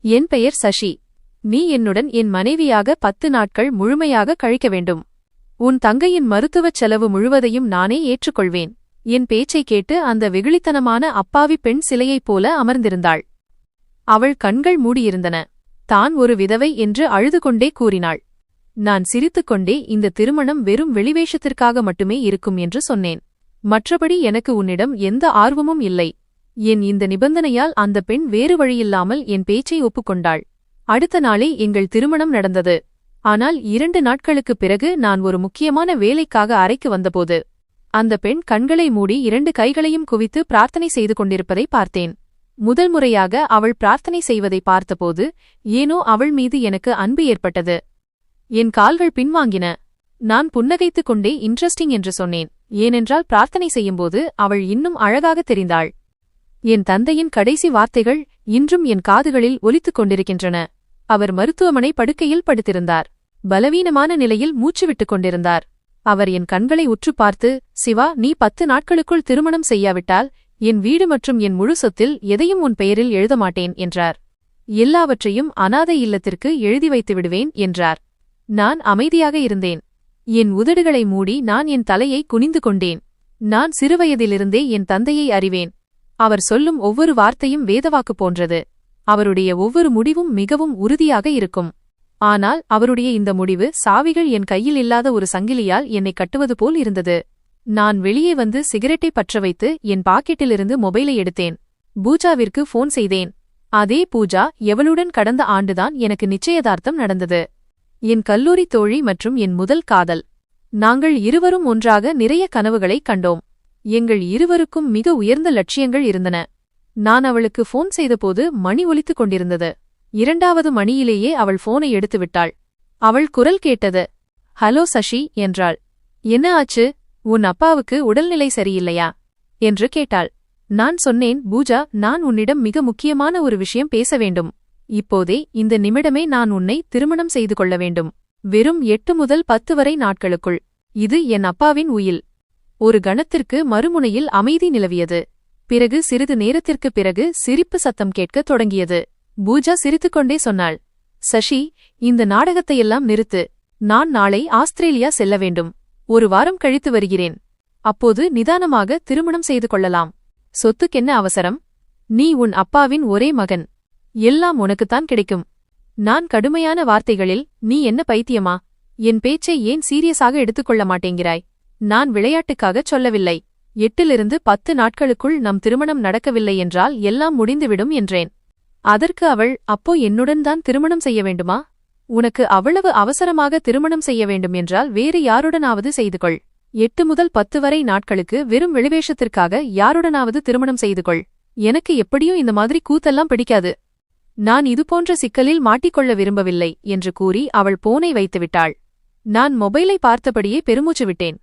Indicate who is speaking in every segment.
Speaker 1: என் பெயர் சசி. நீ என்னுடன் என் மனைவியாக 10 நாட்கள் முழுமையாக கழிக்க வேண்டும். உன் தங்கையின் மருத்துவச் செலவு முழுவதையும் நானே ஏற்றுக்கொள்வேன். என் பேச்சைக் கேட்டு அந்த வெகுளித்தனமான அப்பாவி பெண் சிலையைப் போல அமர்ந்திருந்தாள். அவள் கண்கள் மூடியிருந்தன. தான் ஒரு விதவை என்று அழுது கொண்டே கூறினாள். நான் சிரித்துக்கொண்டே இந்த திருமணம் வெறும் வெளிவேஷத்திற்காக மட்டுமே இருக்கும் என்று சொன்னேன். மற்றபடி எனக்கு உன்னிடம் எந்த ஆர்வமும் இல்லை. என் இந்த நிபந்தனையால் அந்த பெண் வேறு வழியில்லாமல் என் பேச்சை ஒப்புக்கொண்டாள். அடுத்த நாளே எங்கள் திருமணம் நடந்தது. ஆனால் 2 நாட்களுக்குப் பிறகு நான் ஒரு முக்கியமான வேலைக்காக அறைக்கு வந்தபோது அந்த பெண் கண்களை மூடி 2 கைகளையும் குவித்து பிரார்த்தனை செய்து கொண்டிருப்பதை பார்த்தேன். முதல் முறையாக அவள் பிரார்த்தனை செய்வதை பார்த்தபோது ஏனோ அவள் மீது எனக்கு அன்பு ஏற்பட்டது. என் கால்கள் பின்வாங்கின. நான் புன்னகைத்துக் கொண்டே இன்ட்ரெஸ்டிங் என்று சொன்னேன். ஏனென்றால் பிரார்த்தனை செய்யும்போது அவள் இன்னும் அழகாக தெரிந்தாள். என் தந்தையின் கடைசி வார்த்தைகள் இன்றும் என் காதுகளில் ஒலித்துக் கொண்டிருக்கின்றன. அவர் மருத்துவமனை படுக்கையில் படுத்திருந்தார். பலவீனமான நிலையில் மூச்சுவிட்டுக் கொண்டிருந்தார். அவர் என் கண்களை உற்று பார்த்து, சிவா, நீ 10 நாட்களுக்குள் திருமணம் செய்யாவிட்டால் என் வீடு மற்றும் என் முழு சொத்தில் எதையும் உன் பெயரில் எழுத மாட்டேன் என்றார். எல்லாவற்றையும் அனாதை இல்லத்திற்கு எழுதி வைத்து விடுவேன் என்றார். நான் அமைதியாக இருந்தேன். என் உதடுகளை மூடி நான் என் தலையை குனிந்து கொண்டேன். நான் சிறுவயதிலிருந்தே என் தந்தையை அறிவேன். அவர் சொல்லும் ஒவ்வொரு வார்த்தையும் வேதவாக்கு போன்றது. அவருடைய ஒவ்வொரு முடிவும் மிகவும் உறுதியாக இருக்கும். ஆனால் அவருடைய இந்த முடிவு சாவிகள் என் கையில் இல்லாத ஒரு சங்கிலியால் என்னை கட்டுவது போல் இருந்தது. நான் வெளியே வந்து சிகரெட்டை பற்ற வைத்து என் பாக்கெட்டிலிருந்து மொபைலை எடுத்தேன். பூஜாவிற்கு ஃபோன் செய்தேன். அதே பூஜா எவளுடன் கடந்த ஆண்டுதான் எனக்கு நிச்சயதார்த்தம் நடந்தது. என் கல்லூரி தோழி மற்றும் என் முதல் காதல். நாங்கள் இருவரும் ஒன்றாக நிறைய கனவுகளை கண்டோம். எங்கள் இருவருக்கும் மிக உயர்ந்த லட்சியங்கள் இருந்தன. நான் அவளுக்கு ஃபோன் செய்தபோது மணி ஒலித்துக் கொண்டிருந்தது. 2வது மணியிலேயே அவள் ஃபோனை எடுத்துவிட்டாள். அவள் குரல் கேட்டது. ஹலோ சசி என்றாள். என்ன ஆச்சு? உன் அப்பாவுக்கு உடல்நிலை சரியில்லையா என்று கேட்டாள். நான் சொன்னேன், பூஜா, நான் உன்னிடம் மிக முக்கியமான ஒரு விஷயம் பேச வேண்டும். இப்போதே இந்த நிமிடமே நான் உன்னை திருமணம் செய்து கொள்ள வேண்டும். வெறும் 8 முதல் 10 வரை நாட்களுக்குள். இது என் அப்பாவின் உயில். ஒரு கணத்திற்கு மறுமுனையில் அமைதி நிலவியது. பிறகு சிறிது நேரத்திற்குப் பிறகு சிரிப்பு சத்தம் கேட்கத் தொடங்கியது. பூஜா சிரித்துக்கொண்டே சொன்னாள், சசி, இந்த நாடகத்தையெல்லாம் நிறுத்து. நான் நாளை ஆஸ்திரேலியா செல்ல வேண்டும். 1 வாரம் கழித்து வருகிறேன். அப்போது நிதானமாக திருமணம் செய்து கொள்ளலாம். சொத்துக்கென்ன அவசரம்? நீ உன் அப்பாவின் ஒரே மகன். எல்லாம் உனக்குத்தான் கிடைக்கும். நான் கடுமையான வார்த்தைகளில், நீ என்ன பைத்தியமா? என் பேச்சை ஏன் சீரியஸாக எடுத்துக்கொள்ள மாட்டேங்கிறாய்? நான் விளையாட்டுக்காகச் சொல்லவில்லை. 8லிருந்து 10 நாட்களுக்குள் நம் திருமணம் நடக்கவில்லை என்றால் எல்லாம் முடிந்துவிடும் என்றேன். அதற்கு அவள், அப்போ என்னுடன் தான் திருமணம் செய்ய வேண்டுமா? உனக்கு அவ்வளவு அவசரமாக திருமணம் செய்ய வேண்டும் என்றால் வேறு யாருடனாவது செய்து கொள். 8 முதல் 10 வரை நாட்களுக்கு வெறும் வெளிவேஷத்திற்காக யாருடனாவது திருமணம் செய்து கொள். எனக்கு எப்படியும் இந்த மாதிரி கூத்தெல்லாம் பிடிக்காது. நான் இதுபோன்ற சிக்கலில் மாட்டிக்கொள்ள விரும்பவில்லை என்று கூறி அவள் போனை வைத்துவிட்டாள். நான் மொபைலை பார்த்தபடியே பெருமூச்சு விட்டேன்.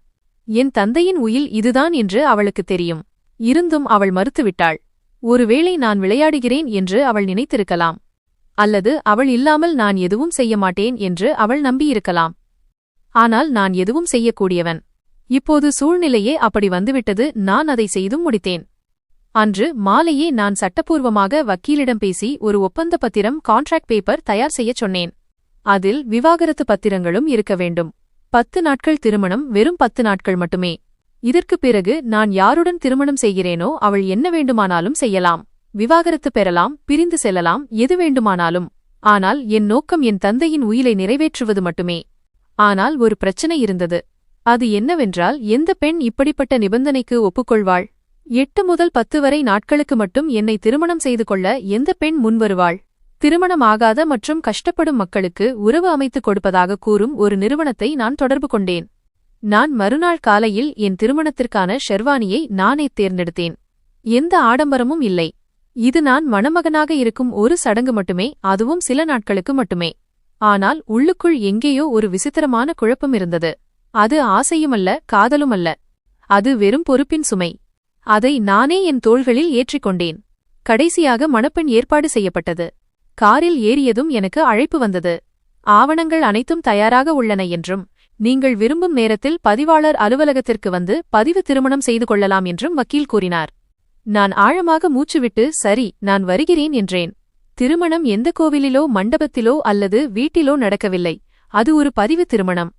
Speaker 1: என் தந்தையின் உயில் இதுதான் என்று அவளுக்கு தெரியும். இருந்தும் அவள் மறுத்துவிட்டாள். ஒருவேளை நான் விளையாடுகிறேன் என்று அவள் நினைத்திருக்கலாம். அல்லது அவள் இல்லாமல் நான் எதுவும் செய்ய மாட்டேன் என்று அவள் நம்பியிருக்கலாம். ஆனால் நான் எதுவும் செய்யக்கூடியவன். இப்போது சூழ்நிலையே அப்படி வந்துவிட்டது. நான் அதை செய்தும் முடித்தேன். அன்று மாலையே நான் சட்டப்பூர்வமாக வக்கீலிடம் பேசி ஒரு ஒப்பந்த பத்திரம், கான்ட்ராக்ட் பேப்பர் தயார் செய்யச் சொன்னேன். அதில் விவாகரத்து பத்திரங்களும் இருக்க வேண்டும். 10 நாட்கள் திருமணம், வெறும் 10 நாட்கள் மட்டுமே. இதற்குப் பிறகு நான் யாருடன் திருமணம் செய்கிறேனோ அவள் என்ன வேண்டுமானாலும் செய்யலாம். விவாகரத்து பெறலாம், பிரிந்து செல்லலாம், எது வேண்டுமானாலும். ஆனால் என் நோக்கம் என் தந்தையின் உயிலை நிறைவேற்றுவது மட்டுமே. ஆனால் ஒரு பிரச்சனை இருந்தது. அது என்னவென்றால், எந்த பெண் இப்படிப்பட்ட நிபந்தனைக்கு ஒப்புக்கொள்வாள்? 8 முதல் 10 வரை நாட்களுக்கு மட்டும் என்னை திருமணம் செய்து கொள்ள எந்த பெண் முன்வருவாள்? திருமணமாகாத மற்றும் கஷ்டப்படும் மக்களுக்கு உறவு அமைத்துக் கொடுப்பதாக கூறும் ஒரு நிறுவனத்தை நான் தொடர்பு கொண்டேன். நான் மறுநாள் காலையில் என் திருமணத்திற்கான ஷெர்வானியை நானே தேர்ந்தெடுத்தேன். எந்த ஆடம்பரமும் இல்லை. இது நான் மணமகனாக இருக்கும் ஒரு சடங்கு மட்டுமே, அதுவும் சில நாட்களுக்கு மட்டுமே. ஆனால் உள்ளுக்குள் எங்கேயோ ஒரு விசித்திரமான குழப்பம் இருந்தது. அது ஆசையுமல்ல, காதலுமல்ல. அது வெறும் பொறுப்பின் சுமை. அதை நானே என் தோள்களில் ஏற்றிக்கொண்டேன். கடைசியாக மணப்பெண் ஏற்பாடு செய்யப்பட்டது. காரில் ஏறியதும் எனக்கு அழைப்பு வந்தது. ஆவணங்கள் அனைத்தும் தயாராக உள்ளன என்றும், நீங்கள் விரும்பும் நேரத்தில் பதிவாளர் அலுவலகத்திற்கு வந்து பதிவு திருமணம் செய்து கொள்ளலாம் என்றும் வக்கீல் கூறினார். நான் ஆழமாக மூச்சுவிட்டு, சரி, நான் வருகிறேன் என்றேன். திருமணம் எந்த கோவிலிலோ மண்டபத்திலோ அல்லது வீட்டிலோ நடக்கவில்லை. அது ஒரு பதிவு திருமணம்.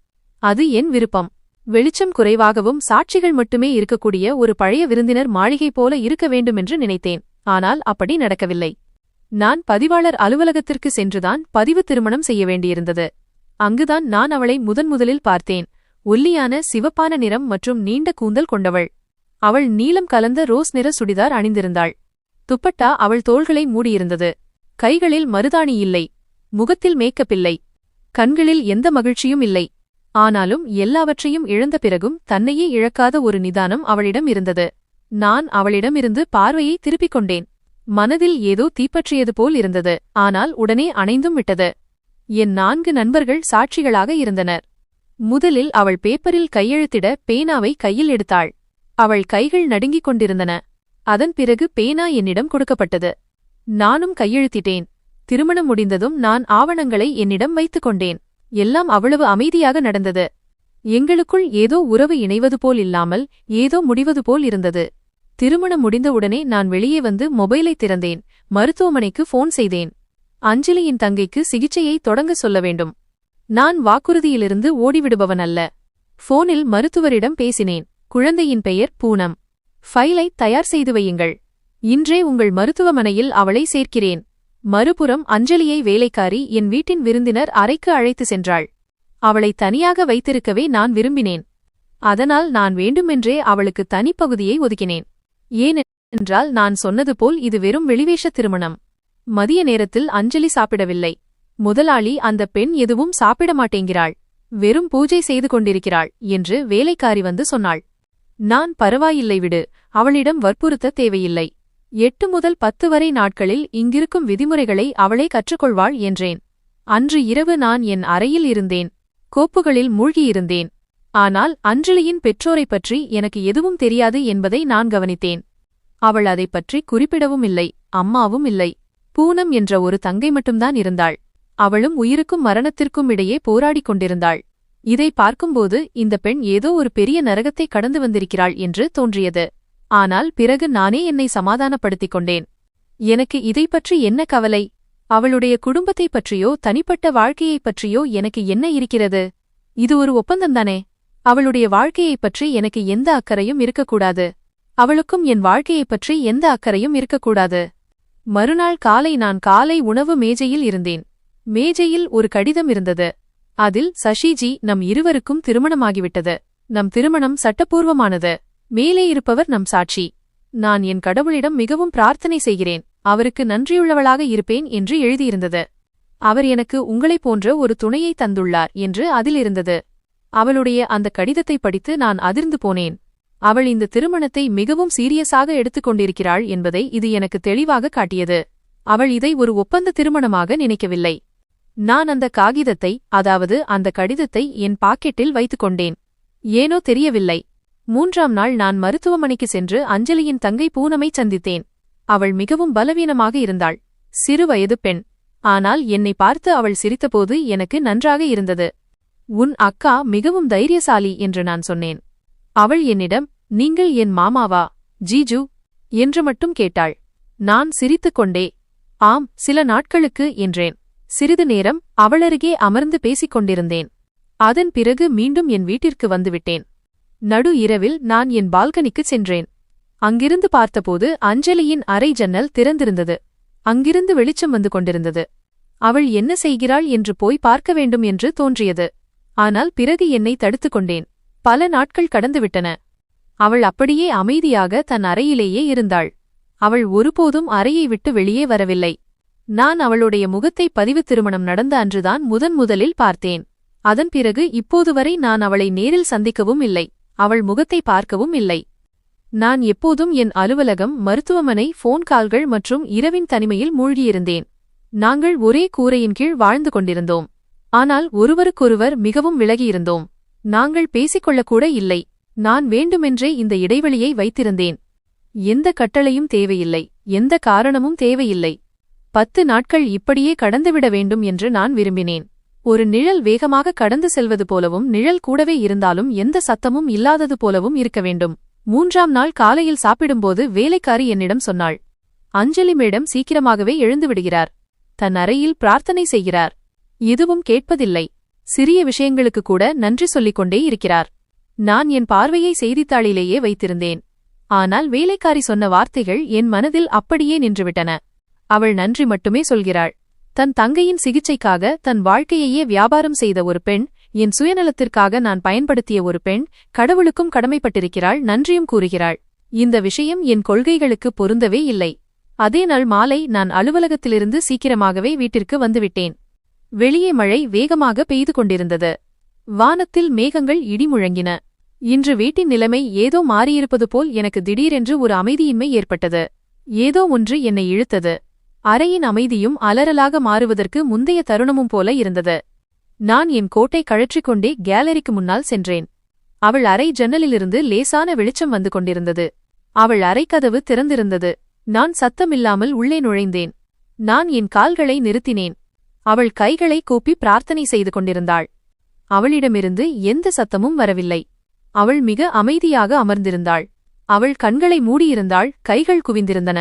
Speaker 1: அது என் விருப்பம். வெளிச்சம் குறைவாகவும் சாட்சிகள் மட்டுமே இருக்கக்கூடிய ஒரு பழைய விருந்தினர் மாளிகை போல இருக்க வேண்டுமென்று நினைத்தேன். ஆனால் அப்படி நடக்கவில்லை. நான் பதிவாளர் அலுவலகத்திற்கு சென்றுதான் பதிவு திருமணம் செய்ய வேண்டியிருந்தது. அங்குதான் நான் அவளை முதன்முதலில் பார்த்தேன். ஒல்லியான சிவப்பான நிறம் மற்றும் நீண்ட கூந்தல் கொண்டவள். அவள் நீலம் கலந்த ரோஸ் நிற சுடிதார் அணிந்திருந்தாள். துப்பட்டா அவள் தோள்களை மூடியிருந்தது. கைகளில் மருதாணி இல்லை. முகத்தில் மேக்கப் இல்லை. கண்களில் எந்த மகிழ்ச்சியும் இல்லை. ஆனாலும் எல்லாவற்றையும் இழந்த பிறகும் தன்னையே இழக்காத ஒரு நிதானம் அவளிடம் இருந்தது. நான் அவளிடமிருந்து பார்வையை திருப்பிக் கொண்டேன். மனதில் ஏதோ தீப்பற்றியது போல் இருந்தது. ஆனால் உடனே அணைந்தும் விட்டது. என் 4 நண்பர்கள் சாட்சிகளாக இருந்தனர். முதலில் அவள் பேப்பரில் கையெழுத்திட பேனாவை கையில் எடுத்தாள். அவள் கைகள் நடுங்கிக் கொண்டிருந்தன. அதன் பிறகு பேனா என்னிடம் கொடுக்கப்பட்டது. நானும் கையெழுத்திட்டேன். திருமணம் முடிந்ததும் நான் ஆவணங்களை என்னிடம் வைத்துக் கொண்டேன். எல்லாம் அவ்வளவு அமைதியாக நடந்தது. எங்களுக்குள் ஏதோ உறவு இணைவது போல் இல்லாமல் ஏதோ முடிவது போல் இருந்தது. திருமணம் முடிந்தவுடனே நான் வெளியே வந்து மொபைலை திறந்தேன். மருத்துவமனைக்கு ஃபோன் செய்தேன். அஞ்சலியின் தங்கைக்கு சிகிச்சையை தொடங்க சொல்ல வேண்டும். நான் வாக்குறுதியிலிருந்து ஓடிவிடுபவன் அல்ல. ஃபோனில் மருத்துவரிடம் பேசினேன். குழந்தையின் பெயர் பூனம். ஃபைலை தயார் செய்து வையுங்கள். இன்றே உங்கள் மருத்துவமனையில் அவளை சேர்க்கிறேன். மறுபுறம் அஞ்சலியை வேலைக்காரி என் வீட்டின் விருந்தினர் அறைக்கு அழைத்து சென்றாள். அவளை தனியாக வைத்திருக்கவே நான் விரும்பினேன். அதனால் நான் வேண்டுமென்றே அவளுக்கு தனிப்பகுதியை ஒதுக்கினேன். ஏனென்றால் நான் சொன்னது போல் இது வெறும் வெளிவேஷ திருமணம். மதிய நேரத்தில் அஞ்சலி சாப்பிடவில்லை. முதலாளி அந்த பெண் எதுவும் சாப்பிட மாட்டேங்கிறாள், வெறும் பூஜை செய்து கொண்டிருக்கிறாள் என்று வேலைக்காரி வந்து சொன்னாள். நான் பரவாயில்லை விடு, அவளிடம் வற்புறுத்த தேவையில்லை. 8 முதல் 10 வரை நாட்களில் இங்கிருக்கும் விதிமுறைகளை அவளே கற்றுக்கொள்வாள் என்றேன். அன்று இரவு நான் என் அறையில் இருந்தேன். கோப்புகளில் மூழ்கியிருந்தேன். ஆனால் அஞ்சலியின் பெற்றோரைப் பற்றி எனக்கு எதுவும் தெரியாது என்பதை நான் கவனித்தேன். அவள் அதைப் பற்றி குறிப்பிடவும் இல்லை. அம்மாவும் இல்லை. பூனம் என்ற ஒரு தங்கை மட்டும்தான் இருந்தாள். அவளும் உயிருக்கும் மரணத்திற்கும் இடையே போராடிக் கொண்டிருந்தாள். இதை பார்க்கும்போது இந்த பெண் ஏதோ ஒரு பெரிய நரகத்தை கடந்து வந்திருக்கிறாள் என்று தோன்றியது. ஆனால் பிறகு நானே என்னை சமாதானப்படுத்திக் கொண்டேன். எனக்கு இதைப் பற்றி என்ன கவலை? அவளுடைய குடும்பத்தைப் பற்றியோ தனிப்பட்ட வாழ்க்கையைப் பற்றியோ எனக்கு என்ன இருக்கிறது? இது ஒரு ஒப்பந்தம்தானே. அவளுடைய வாழ்க்கையைப் பற்றி எனக்கு எந்த அக்கறையும் இருக்கக்கூடாது. அவளுக்கும் என் வாழ்க்கையைப் பற்றி எந்த அக்கறையும் இருக்கக்கூடாது. மறுநாள் காலை நான் காலை உணவு மேஜையில் இருந்தேன். மேஜையில் ஒரு கடிதம் இருந்தது. அதில், சஷிஜி, நம் இருவருக்கும் திருமணமாகிவிட்டது. நம் திருமணம் சட்டப்பூர்வமானது. மேலே இருப்பவர் நம் சாட்சி. நான் என் கடவுளிடம் மிகவும் பிரார்த்தனை செய்கிறேன். அவருக்கு நன்றியுள்ளவளாக இருப்பேன் என்று எழுதியிருந்தது. அவர் எனக்கு உங்களைப் போன்ற ஒரு துணையை தந்துள்ளார் என்று அதில் இருந்தது. அவளுடைய அந்த கடிதத்தை படித்து நான் அதிர்ந்து போனேன். அவள் இந்த திருமணத்தை மிகவும் சீரியஸாக எடுத்துக் கொண்டிருக்கிறாள் என்பதை இது எனக்கு தெளிவாக காட்டியது. அவள் இதை ஒரு ஒப்பந்த திருமணமாக நினைக்கவில்லை. நான் அந்த காகிதத்தை, அதாவது அந்த கடிதத்தை என் பாக்கெட்டில் வைத்துக் கொண்டேன். ஏனோ தெரியவில்லை. 3ஆம் நாள் நான் மருத்துவமனைக்கு சென்று அஞ்சலியின் தங்கை பூனமை சந்தித்தேன். அவள் மிகவும் பலவீனமாக இருந்தாள். சிறுவயது பெண். ஆனால் என்னை பார்த்து அவள் சிரித்தபோது எனக்கு நன்றாக இருந்தது. உன் அக்கா மிகவும் தைரியசாலி என்று நான் சொன்னேன். அவள் என்னிடம், நீங்கள் என் மாமாவா, ஜீஜு என்று மட்டும் கேட்டாள். நான் சிரித்துக் கொண்டே, ஆம், சில நாட்களுக்கு என்றேன். சிறிது நேரம் அவளருகே அமர்ந்து பேசிக் கொண்டிருந்தேன். அதன் பிறகு மீண்டும் என் வீட்டிற்கு வந்துவிட்டேன். நடு இரவில் நான் என் பால்கனிக்கு சென்றேன். அங்கிருந்து பார்த்தபோது அஞ்சலியின் அறை ஜன்னல் திறந்திருந்தது. அங்கிருந்து வெளிச்சம் வந்து கொண்டிருந்தது. அவள் என்ன செய்கிறாள் என்று போய் பார்க்க வேண்டும் என்று தோன்றியது. ஆனால் பிறகு என்னை தடுத்துக் கொண்டேன். பல நாட்கள் கடந்துவிட்டன. அவள் அப்படியே அமைதியாக தன் அறையிலேயே இருந்தாள். அவள் ஒருபோதும் அறையை விட்டு வெளியே வரவில்லை. நான் அவளுடைய முகத்தை பதிவு திருமணம் நடந்த அன்றுதான் முதலில் பார்த்தேன். அதன் பிறகு இப்போது வரை நான் அவளை நேரில் சந்திக்கவும் இல்லை. அவள் முகத்தை பார்க்கவும் இல்லை. நான் எப்போதும் என் அலுவலகம், மருத்துவமனை, ஃபோன் கால்கள் மற்றும் இரவின் தனிமையில் மூழ்கியிருந்தேன். நாங்கள் ஒரே கூரையின் கீழ் வாழ்ந்து கொண்டிருந்தோம். ஆனால் ஒருவருக்கொருவர் மிகவும் விலகியிருந்தோம். நாங்கள் பேசிக்கொள்ளக்கூட இல்லை. நான் வேண்டுமென்றே இந்த இடைவெளியை வைத்திருந்தேன். எந்த கட்டளையும் தேவையில்லை. எந்த காரணமும் தேவையில்லை. 10 நாட்கள் இப்படியே கடந்துவிட வேண்டும் என்று நான் விரும்பினேன். ஒரு நிழல் வேகமாக கடந்து செல்வது போலவும் நிழல் கூடவே இருந்தாலும் எந்த சத்தமும் இல்லாதது போலவும் இருக்க வேண்டும். 3ஆம் நாள் காலையில் சாப்பிடும்போது வேலைக்காரி என்னிடம் சொன்னாள், அஞ்சலி மேடம் சீக்கிரமாகவே எழுந்துவிடுகிறார். தன் அறையில் பிரார்த்தனை செய்கிறார். எதுவும் கேட்பதில்லை. சிறிய விஷயங்களுக்கு கூட நன்றி சொல்லிக் கொண்டே இருக்கிறார். நான் என் பார்வையை செய்தித்தாளிலேயே வைத்திருந்தேன். ஆனால் வேலைக்காரி சொன்ன வார்த்தைகள் என் மனதில் அப்படியே நின்றுவிட்டன. அவள் நன்றி மட்டுமே சொல்கிறாள். தன் தங்கையின் சிகிச்சைக்காக தன் வாழ்க்கையையே வியாபாரம் செய்த ஒரு பெண், என் சுயநலத்திற்காக நான் பயன்படுத்திய ஒரு பெண், கடவுளுக்கும் கடமைப்பட்டிருக்கிறாள், நன்றியும் கூறுகிறாள். இந்த விஷயம் என் கொள்கைகளுக்கு பொருந்தவே இல்லை. அதே நாள் மாலை நான் அலுவலகத்திலிருந்து சீக்கிரமாகவே வீட்டிற்கு வந்துவிட்டேன். வெளியே மழை வேகமாக பெய்து கொண்டிருந்தது. வானத்தில் மேகங்கள் இடி முழங்கின. இன்று வீட்டின் நிலைமை ஏதோ மாறியிருப்பது போல் எனக்கு திடீரென்று ஒரு அமைதியின்மை ஏற்பட்டது. ஏதோ ஒன்று என்னை இழுத்தது. அறையின் அமைதியும் அலறலாக மாறுவதற்கு முந்தைய தருணமும் போல இருந்தது. நான் என் கோட்டை கழற்றிக்கொண்டே கேலரிக்கு முன்னால் சென்றேன். அவள் அறை ஜன்னலிலிருந்து லேசான வெளிச்சம் வந்து கொண்டிருந்தது. அவள் அறைக்கதவு திறந்திருந்தது. நான் சத்தமில்லாமல் உள்ளே நுழைந்தேன். நான் என் கால்களை நிறுத்தினேன். அவள் கைகளை கூப்பி பிரார்த்தனை செய்து கொண்டிருந்தாள். அவளிடமிருந்து எந்த சத்தமும் வரவில்லை. அவள் மிக அமைதியாக அமர்ந்திருந்தாள். அவள் கண்களை மூடியிருந்தாள், கைகள் குவிந்திருந்தன.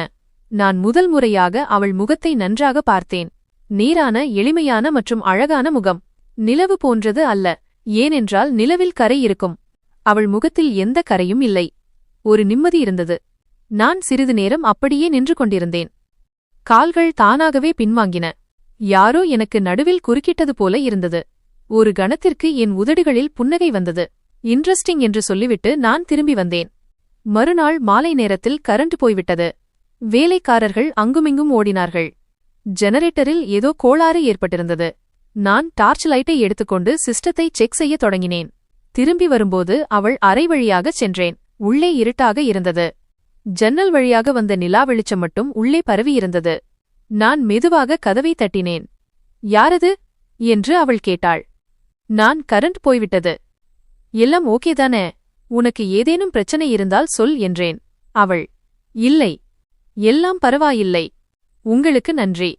Speaker 1: நான் முதல் முறையாக அவள் முகத்தை நன்றாக பார்த்தேன். நேரான, எளிமையான மற்றும் அழகான முகம். நிலவு போன்றது அல்ல, ஏனென்றால் நிலவில் கரை இருக்கும். அவள் முகத்தில் எந்த கரையும் இல்லை. ஒரு நிம்மதி இருந்தது. நான் சிறிது நேரம் அப்படியே நின்று கொண்டிருந்தேன். கால்கள் தானாகவே பின்வாங்கின. யாரோ எனக்கு நடுவில் குறுக்கிட்டது போல இருந்தது. ஒரு கணத்திற்கு என் உதடுகளில் புன்னகை வந்தது. இன்ட்ரெஸ்டிங் என்று சொல்லிவிட்டு நான் திரும்பி வந்தேன். மறுநாள் மாலை நேரத்தில் கரண்ட் போய்விட்டது. வேலைக்காரர்கள் அங்குமிங்கும் ஓடினார்கள். ஜெனரேட்டரில் ஏதோ கோளாறு ஏற்பட்டிருந்தது. நான் டார்ச் லைட்டை எடுத்துக்கொண்டு சிஸ்டத்தை செக் செய்ய தொடங்கினேன். திரும்பி வரும்போது அவள் அறை வழியாகச் சென்றேன். உள்ளே இருட்டாக இருந்தது. ஜன்னல் வழியாக வந்த நிலா வெளிச்சம் மட்டும் உள்ளே பரவியிருந்தது. நான் மெதுவாக கதவை தட்டினேன். யாரது என்று அவள் கேட்டாள். நான் கரண்ட் போய்விட்டது. எல்லாம் ஓகேதானே? உனக்கு ஏதேனும் பிரச்சனை இருந்தால் சொல் என்றேன். அவள், இல்லை, எல்லாம் பரவாயில்லை, உங்களுக்கு நன்றி.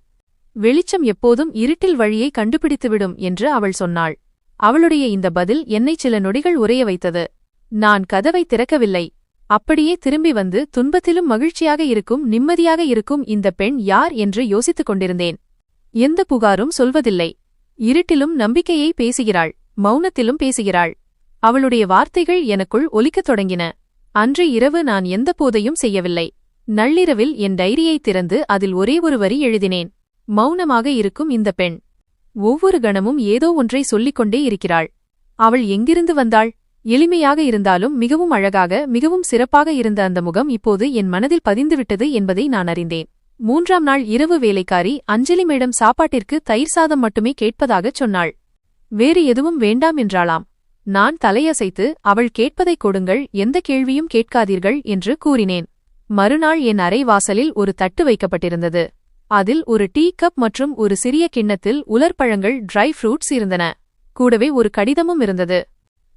Speaker 1: வெளிச்சம் எப்போதும் இருட்டில் வழியை கண்டுபிடித்துவிடும் என்று அவள் சொன்னாள். அவளுடைய இந்த பதில் என்னை சில நொடிகள் உறைய வைத்தது. நான் கதவை திறக்கவில்லை. அப்படியே திரும்பி வந்து துன்பத்திலும் மகிழ்ச்சியாக இருக்கும், நிம்மதியாக இருக்கும் இந்த பெண் யார் என்று யோசித்துக் கொண்டிருந்தேன். எந்த புகாரும் சொல்வதில்லை. இருட்டிலும் நம்பிக்கையை பேசுகிறாள், மௌனத்திலும் பேசுகிறாள். அவளுடைய வார்த்தைகள் எனக்குள் ஒலிக்கத் தொடங்கின. அன்று இரவு நான் எந்த போதையும் செய்யவில்லை. நள்ளிரவில் என் டைரியை திறந்து அதில் ஒரே ஒரு வரி எழுதினேன். மௌனமாக இருக்கும் இந்த பெண் ஒவ்வொரு கணமும் ஏதோ ஒன்றை சொல்லிக்கொண்டே இருக்கிறாள். அவள் எங்கிருந்து வந்தாள்? எளிமையாக இருந்தாலும் மிகவும் அழகாக, மிகவும் சிறப்பாக இருந்த அந்த முகம் இப்போது என் மனதில் பதிந்துவிட்டது என்பதை நான் அறிந்தேன். 3ஆம் நாள் இரவு வேலைக்காரி அஞ்சலி மேடம் சாப்பாட்டிற்கு தயிர் சாதம் மட்டுமே கேட்பதாகச் சொன்னாள். வேறு எதுவும் வேண்டாம் என்றாளாம். நான் தலையசைத்து, அவள் கேட்பதைக் கொடுங்கள், எந்த கேள்வியும் கேட்காதீர்கள் என்று கூறினேன். மறுநாள் என் அறை வாசலில் ஒரு தட்டு வைக்கப்பட்டிருந்தது. அதில் ஒரு டீ கப் மற்றும் ஒரு சிறிய கிண்ணத்தில் உலர்பழங்கள், ட்ரை ஃப்ரூட்ஸ் இருந்தன. கூடவே ஒரு கடிதமும் இருந்தது.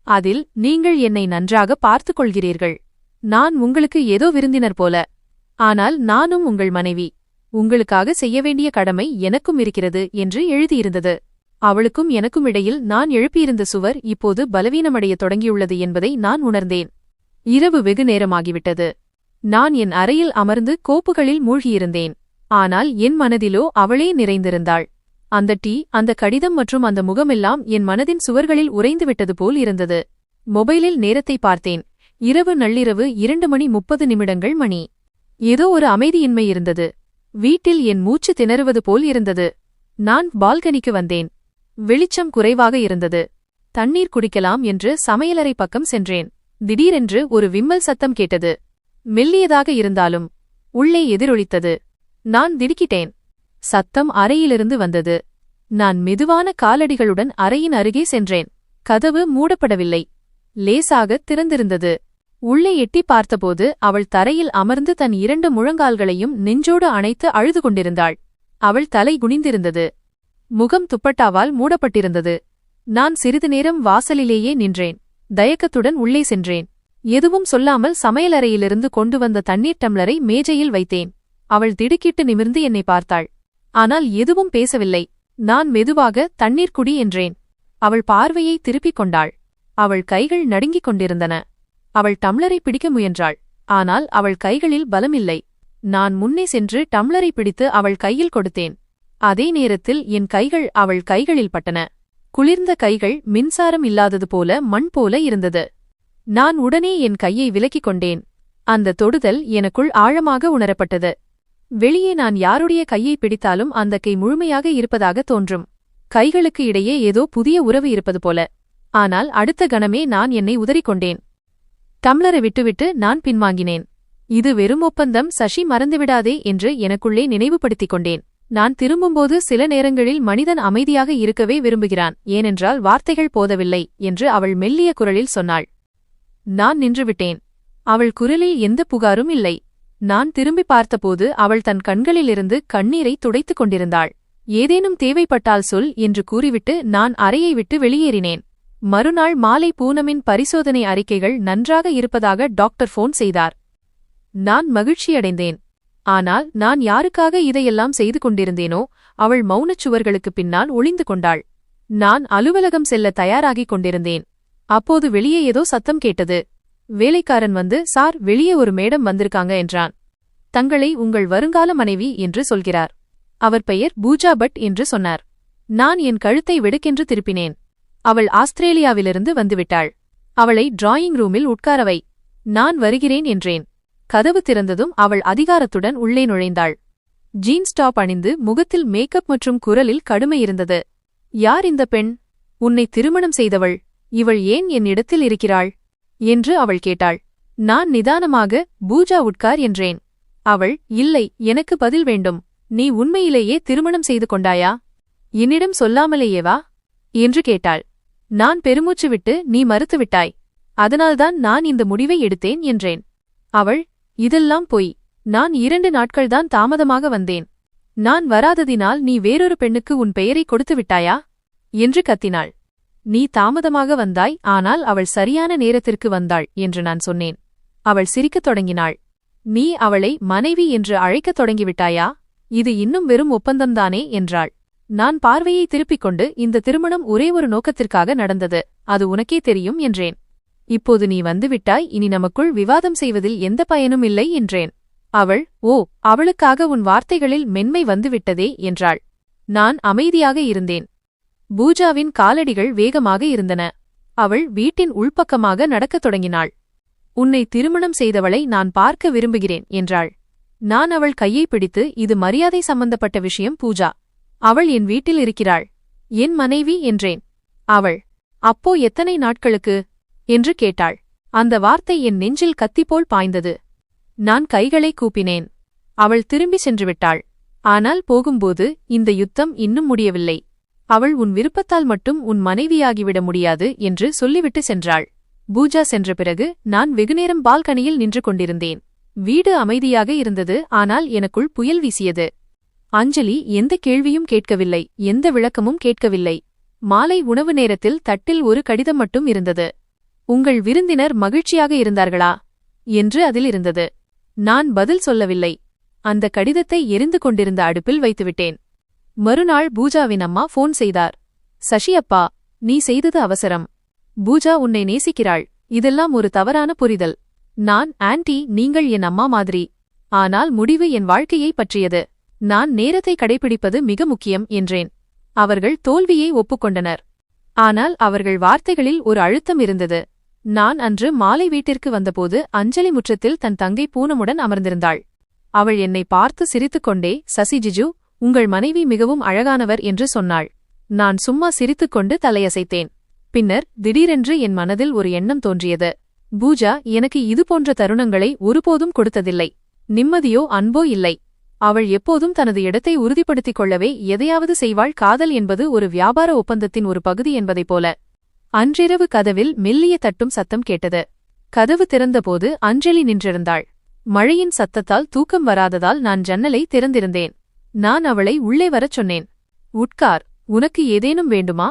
Speaker 1: அதில், நீங்கள் என்னை நன்றாக பார்த்துக் கொள்கிறீர்கள். நான் உங்களுக்கு ஏதோ விருந்தினர் போல. ஆனால் நானும் உங்கள் மனைவி. உங்களுக்காக செய்ய வேண்டிய கடமை எனக்கும் இருக்கிறது என்று எழுதியிருந்தது. அவளுக்கும் எனக்கும் இடையில் நான் எழுப்பியிருந்த சுவர் இப்போது பலவீனமடையத் தொடங்கியுள்ளது என்பதை நான் உணர்ந்தேன். இரவு வெகு நேரமாகிவிட்டது. நான் என் அறையில் அமர்ந்து கோப்புகளில் மூழ்கியிருந்தேன். ஆனால் என் மனதிலோ அவளே நிறைந்திருந்தாள். அந்த டீ, அந்த கடிதம் மற்றும் அந்த முகமெல்லாம் என் மனதின் சுவர்களில் உறைந்துவிட்டது போல் இருந்தது. மொபைலில் நேரத்தை பார்த்தேன். இரவு நள்ளிரவு 2:30 மணி. ஏதோ ஒரு அமைதியின்மை இருந்தது. வீட்டில் என் மூச்சு திணறுவது போல் இருந்தது. நான் பால்கனிக்கு வந்தேன். வெளிச்சம் குறைவாக இருந்தது. தண்ணீர் குடிக்கலாம் என்று சமையலறை பக்கம் சென்றேன். திடீரென்று ஒரு விம்மல் சத்தம் கேட்டது. மெல்லியதாக இருந்தாலும் உள்ளே எதிரொலித்தது. நான் திடுக்கிட்டேன். சத்தம் அறையிலிருந்து வந்தது. நான் மெதுவான காலடிகளுடன் அறையின் அருகே சென்றேன். கதவு மூடப்படவில்லை. லேசாகத் திறந்திருந்தது. உள்ளே எட்டி பார்த்தபோது அவள் தரையில் அமர்ந்து தன் 2 முழங்கால்களையும் நெஞ்சோடு அணைத்து அழுது கொண்டிருந்தாள். அவள் தலை குனிந்திருந்தது. முகம் துப்பட்டாவால் மூடப்பட்டிருந்தது. நான் சிறிது நேரம் வாசலிலேயே நின்றேன். தயக்கத்துடன் உள்ளே சென்றேன். எதுவும் சொல்லாமல் சமையலறையிலிருந்து கொண்டு வந்த தண்ணீர் டம்ளரை மேஜையில் வைத்தேன். அவள் திடுக்கிட்டு நிமிர்ந்து என்னை பார்த்தாள். ஆனால் எதுவும் பேசவில்லை. நான் மெதுவாக, தண்ணீர் குடி என்றேன். அவள் பார்வையை திருப்பிக் கொண்டாள். அவள் கைகள் நடுங்கிக் கொண்டிருந்தன. அவள் டம்ளரை பிடிக்க முயன்றாள். ஆனால் அவள் கைகளில் பலமில்லை. நான் முன்னே சென்று டம்ளரை பிடித்து அவள் கையில் கொடுத்தேன். அதே நேரத்தில் என் கைகள் அவள் கைகளில் பட்டன. குளிர்ந்த கைகள், மின்சாரம் இல்லாதது போல, மண் போல இருந்தது. நான் உடனே என் கையை விலக்கிக் கொண்டேன். அந்த தொடுதல் எனக்குள் ஆழமாக உணரப்பட்டது. வெளியே நான் யாருடைய கையை பிடித்தாலும் அந்த கை முழுமையாக இருப்பதாக தோன்றும். கைகளுக்கு இடையே ஏதோ புதிய உறவு இருப்பது போல. ஆனால் அடுத்த கணமே நான் என்னை உதறிக்கொண்டேன். டம்ளரை விட்டுவிட்டு நான் பின்வாங்கினேன். இது வெறும் ஒப்பந்தம், சசி, மறந்துவிடாதே என்று எனக்குள்ளே நினைவுபடுத்திக் கொண்டேன். நான் திரும்பும்போது சில நேரங்களில் மனிதன் அமைதியாக இருக்கவே விரும்புகிறான், ஏனென்றால் வார்த்தைகள் போதவில்லை என்று அவள் மெல்லிய குரலில் சொன்னாள். நான் நின்றுவிட்டேன். அவள் குரலில் எந்த புகாரும் இல்லை. நான் திரும்பி பார்த்தபோது அவள் தன் கண்களிலிருந்து கண்ணீரை துடைத்துக் கொண்டிருந்தாள். ஏதேனும் தேவைப்பட்டால் சொல் என்று கூறிவிட்டு நான் அறையை விட்டு வெளியேறினேன். மறுநாள் மாலை பூனமின் பரிசோதனை அறிக்கைகள் நன்றாக இருப்பதாக டாக்டர் ஃபோன் செய்தார். நான் மகிழ்ச்சியடைந்தேன். ஆனால் நான் யாருக்காக இதையெல்லாம் செய்து கொண்டிருந்தேனோ அவள் மௌனச் சுவர்களுக்குப் பின்னால் ஒளிந்து கொண்டாள். நான் அலுவலகம் செல்ல தயாராகிக் கொண்டிருந்தேன். அப்போது வெளியே ஏதோ சத்தம் கேட்டது. வேலைக்காரன் வந்து, சார், வெளியே ஒரு மேடம் வந்திருக்காங்க என்றான். தங்களை உங்கள் வருங்கால மனைவி என்று சொல்கிறார். அவர் பெயர் பூஜா பட் என்று சொன்னார். நான் என் கழுத்தை வெடுக்கென்று திருப்பினேன். அவள் ஆஸ்திரேலியாவிலிருந்து வந்துவிட்டாள். அவளை டிராயிங் ரூமில் உட்காரவை. நான் வருகிறேன் என்றேன். கதவு திறந்ததும் அவள் அதிகாரத்துடன் உள்ளே நுழைந்தாள். ஜீன்ஸ் டாப் அணிந்து, முகத்தில் மேக்கப் மற்றும் குரலில் கடுமை இருந்தது. யார் இந்த பெண்? உன்னை திருமணம் செய்தவள். இவள் ஏன் என் இடத்தில் இருக்கிறாள் என்று அவள் கேட்டாள். நான் நிதானமாக, பூஜா உட்கார் என்றேன். அவள், இல்லை, எனக்கு பதில் வேண்டும். நீ உண்மையிலேயே திருமணம் செய்து கொண்டாயா? என்னிடம் சொல்லாமலேயேவா என்று கேட்டாள். நான் பெருமூச்சு விட்டு, நீ மறுத்துவிட்டாய். அதனால்தான் நான் இந்த முடிவை எடுத்தேன் என்றேன். அவள், இதெல்லாம் பொய். நான் 2 நாட்கள்தான் தாமதமாக வந்தேன். நான் வராததினால் நீ வேறொரு பெண்ணுக்கு உன் பெயரை கொடுத்து விட்டாயா என்று கத்தினாள். நீ தாமதமாக வந்தாய், ஆனால் அவள் சரியான நேரத்திற்கு வந்தாள் என்று நான் சொன்னேன். அவள் சிரிக்கத் தொடங்கினாள். நீ அவளை மனைவி என்று அழைக்கத் தொடங்கிவிட்டாயா? இது இன்னும் வெறும் ஒப்பந்தம்தானே என்றாள். நான் பார்வையை திருப்பிக் கொண்டு, இந்த திருமணம் ஒரே ஒரு நோக்கத்திற்காக நடந்தது, அது உனக்கே தெரியும் என்றேன். இப்போது நீ வந்துவிட்டாய், இனி நமக்குள் விவாதம் செய்வதில் எந்த பயனும் இல்லை என்றேன். அவள், ஓ, அவளுக்காக உன் வார்த்தைகளில் மென்மை வந்துவிட்டதே என்றாள். நான் அமைதியாக இருந்தேன். பூஜாவின் காலடிகள் வேகமாக இருந்தன. அவள் வீட்டின் உள்பக்கமாக நடக்கத் தொடங்கினாள். உன்னை திருமணம் செய்தவளை நான் பார்க்க விரும்புகிறேன் என்றாள். நான் அவள் கையை பிடித்து, இது மரியாதை சம்பந்தப்பட்ட விஷயம் பூஜா. அவள் என் வீட்டில் இருக்கிறாள். என் மனைவி என்றேன். அவள், அப்போ எத்தனை நாட்களுக்கு என்று கேட்டாள். அந்த வார்த்தை என் நெஞ்சில் கத்திப்போல் பாய்ந்தது. நான் கைகளை கூப்பினேன். அவள் திரும்பி சென்றுவிட்டாள். ஆனால் போகும்போது, இந்த யுத்தம் இன்னும் முடியவில்லை. அவள் உன் விருப்பத்தால் மட்டும் உன் மனைவியாகிவிட முடியாது என்று சொல்லிவிட்டு சென்றாள். பூஜா சென்ற பிறகு நான் வெகுநேரம் பால்கனியில் நின்று கொண்டிருந்தேன். வீடு அமைதியாக இருந்தது, ஆனால் எனக்குள் புயல் வீசியது. அஞ்சலி எந்த கேள்வியும் கேட்கவில்லை, எந்த விளக்கமும் கேட்கவில்லை. மாலை உணவு நேரத்தில் தட்டில் ஒரு கடிதம் மட்டும் இருந்தது. உங்கள் விருந்தினர் மகிழ்ச்சியாக இருந்தார்களா என்று அதில் இருந்தது. நான் பதில் சொல்லவில்லை. அந்த கடிதத்தை எரிந்து கொண்டிருந்த அடுப்பில் வைத்துவிட்டேன். மறுநாள் பூஜாவின் அம்மா ஃபோன் செய்தார். சசி அப்பா, நீ செய்தது அவசரம். பூஜா உன்னை நேசிக்கிறாள். இதெல்லாம் ஒரு தவறான புரிதல். நான், ஆன்ட்டி, நீங்கள் என் அம்மா மாதிரி. ஆனால் முடிவு என் வாழ்க்கையை பற்றியது. நான் நேரத்தை கடைபிடிப்பது மிக முக்கியம் என்றேன். அவர்கள் தோல்வியை ஒப்புக்கொண்டனர். ஆனால் அவர்கள் வார்த்தைகளில் ஒரு அழுத்தம் இருந்தது. நான் அன்று மாலை வீட்டிற்கு வந்தபோது அஞ்சலி முற்றத்தில் தன் தங்கை பூனமுடன் அமர்ந்திருந்தாள். அவள் என்னை பார்த்து சிரித்துக்கொண்டே, சசி ஜிஜு, உங்கள் மனைவி மிகவும் அழகானவர் என்று சொன்னாள். நான் சும்மா சிரித்துக்கொண்டு தலையசைத்தேன். பின்னர் திடீரென்று என் மனதில் ஒரு எண்ணம் தோன்றியது. பூஜா எனக்கு இதுபோன்ற தருணங்களை ஒருபோதும் கொடுத்ததில்லை. நிம்மதியோ அன்போ இல்லை. அவள் எப்போதும் தனது இடத்தை உறுதிப்படுத்திக் கொள்ளவே எதையாவது செய்வாள். காதல் என்பது ஒரு வியாபார ஒப்பந்தத்தின் ஒரு பகுதி என்பதைப் போல. அன்றிரவு கதவில் மெல்லிய தட்டும் சத்தம் கேட்டது. கதவு திறந்தபோது அஞ்சலி நின்றிருந்தாள். மழையின் சத்தத்தால் தூக்கம் வராததால் நான் ஜன்னலை திறந்திருந்தேன். நான் அவளை உள்ளே வரச் சொன்னேன். உட்கார், உனக்கு ஏதேனும் வேண்டுமா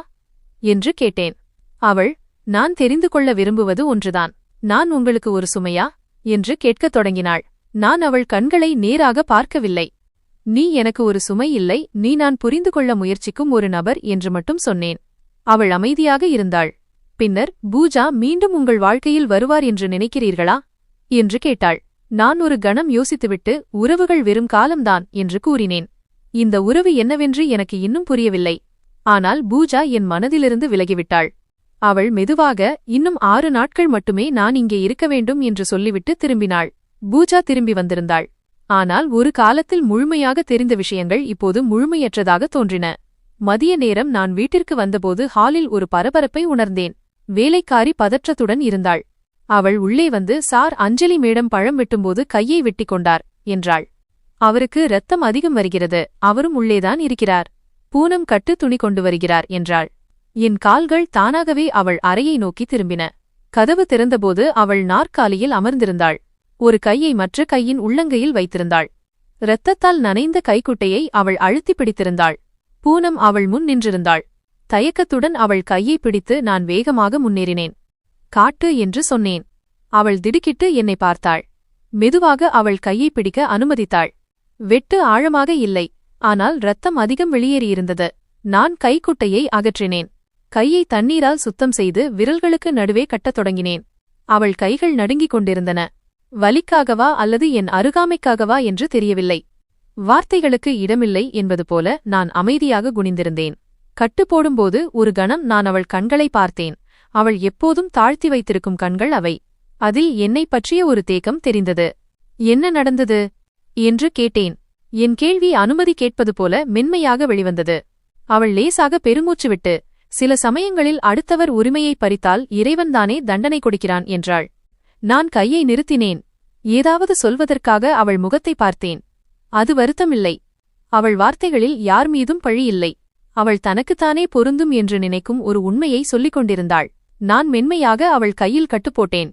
Speaker 1: என்று கேட்டேன். அவள், நான் தெரிந்து கொள்ள விரும்புவது ஒன்றுதான். நான் உங்களுக்கு ஒரு சுமையா என்று கேட்கத் தொடங்கினாள். நான் அவள் கண்களை நேராக பார்க்கவில்லை. நீ எனக்கு ஒரு சுமை இல்லை, நீ நான் புரிந்து கொள்ள முயற்சிக்கும் ஒரு நபர் என்று மட்டும் சொன்னேன். அவள் அமைதியாக இருந்தாள். பின்னர், பூஜா மீண்டும் உங்கள் வாழ்க்கையில் வருவார் என்று நினைக்கிறீர்களா என்று கேட்டாள். நான் ஒரு கணம் யோசித்துவிட்டு, உறவுகள் வெறும் காலம்தான் என்று கூறினேன். இந்த உறவு என்னவென்று எனக்கு இன்னும் புரியவில்லை. ஆனால் பூஜா என் மனதிலிருந்து விலகிவிட்டாள். அவள் மெதுவாக, இன்னும் 6 நாட்கள் மட்டுமே நான் இங்கே இருக்க வேண்டும் என்று சொல்லிவிட்டு திரும்பினாள். பூஜா திரும்பி வந்திருந்தாள். ஆனால் ஒரு காலத்தில் முழுமையாக தெரிந்த விஷயங்கள் இப்போது முழுமையற்றதாக தோன்றின. மதிய நேரம் நான் வீட்டிற்கு வந்தபோது ஹாலில் ஒரு பரபரப்பை உணர்ந்தேன். வேலைக்காரி பதற்றத்துடன் இருந்தாள். அவள் உள்ளே வந்து, சார், அஞ்சலி மேடம் பழம் வெட்டும்போது கையை வெட்டிக் கொண்டார் என்றாள். அவருக்கு இரத்தம் அதிகம் வருகிறது, அவரும் உள்ளேதான் இருக்கிறார். பூனம் கட்டு துணி கொண்டு வருகிறார் என்றாள். என் கால்கள் தானாகவே அவள் அறையை நோக்கி திரும்பின. கதவு திறந்தபோது அவள் நாற்காலியில் அமர்ந்திருந்தாள். ஒரு கையை மற்ற கையின் உள்ளங்கையில் வைத்திருந்தாள். இரத்தத்தால் நனைந்த கைக்குட்டையை அவள் அழுத்தி பிடித்திருந்தாள். பூனம் அவள் முன் நின்றிருந்தாள். தயக்கத்துடன் அவள் கையை பிடித்து நான் வேகமாக முன்னேறினேன். காட்டு என்று சொன்னேன். அவள் திடுக்கிட்டு என்னை பார்த்தாள். மெதுவாக அவள் கையை பிடிக்க அனுமதித்தாள். வெட்டு ஆழமாக இல்லை, ஆனால் இரத்தம் அதிகம் வெளியேறியிருந்தது. நான் கைக்குட்டையை அகற்றினேன். கையை தண்ணீரால் சுத்தம் செய்து விரல்களுக்கு நடுவே கட்டத் தொடங்கினேன். அவள் கைகள் நடுங்கிக் கொண்டிருந்தன. வலிக்காகவா அல்லது என் அருகாமைக்காகவா என்று தெரியவில்லை. வார்த்தைகளுக்கு இடமில்லை என்பது போல நான் அமைதியாக குனிந்திருந்தேன். கட்டு போடும்போது ஒரு கணம் நான் அவள் கண்களை பார்த்தேன். அவள் எப்போதும் தாழ்த்தி வைத்திருக்கும் கண்கள் அவை. அதில் என்னை பற்றிய ஒரு தேக்கம் தெரிந்தது. என்ன நடந்தது என்று கேட்டேன். என் கேள்வி அனுமதி கேட்பது போல மென்மையாக வெளிவந்தது. அவள் லேசாக பெருமூச்சு விட்டு, சில சமயங்களில் அடுத்தவர் உரிமையை பறித்தால் இறைவன்தானே தண்டனை கொடுக்கிறான் என்றாள். நான் கையை நிறுத்தினேன். ஏதாவது சொல்வதற்காக அவள் முகத்தை பார்த்தேன். அது வருத்தமில்லை. அவள் வார்த்தைகளில் யார் மீதும் பழி இல்லை. அவள் தனக்குத்தானே பொருந்தும் என்று நினைக்கும் ஒரு உண்மையை சொல்லிக் கொண்டிருந்தாள். நான் மென்மையாக அவள் கையில் கட்டுப்போட்டேன்.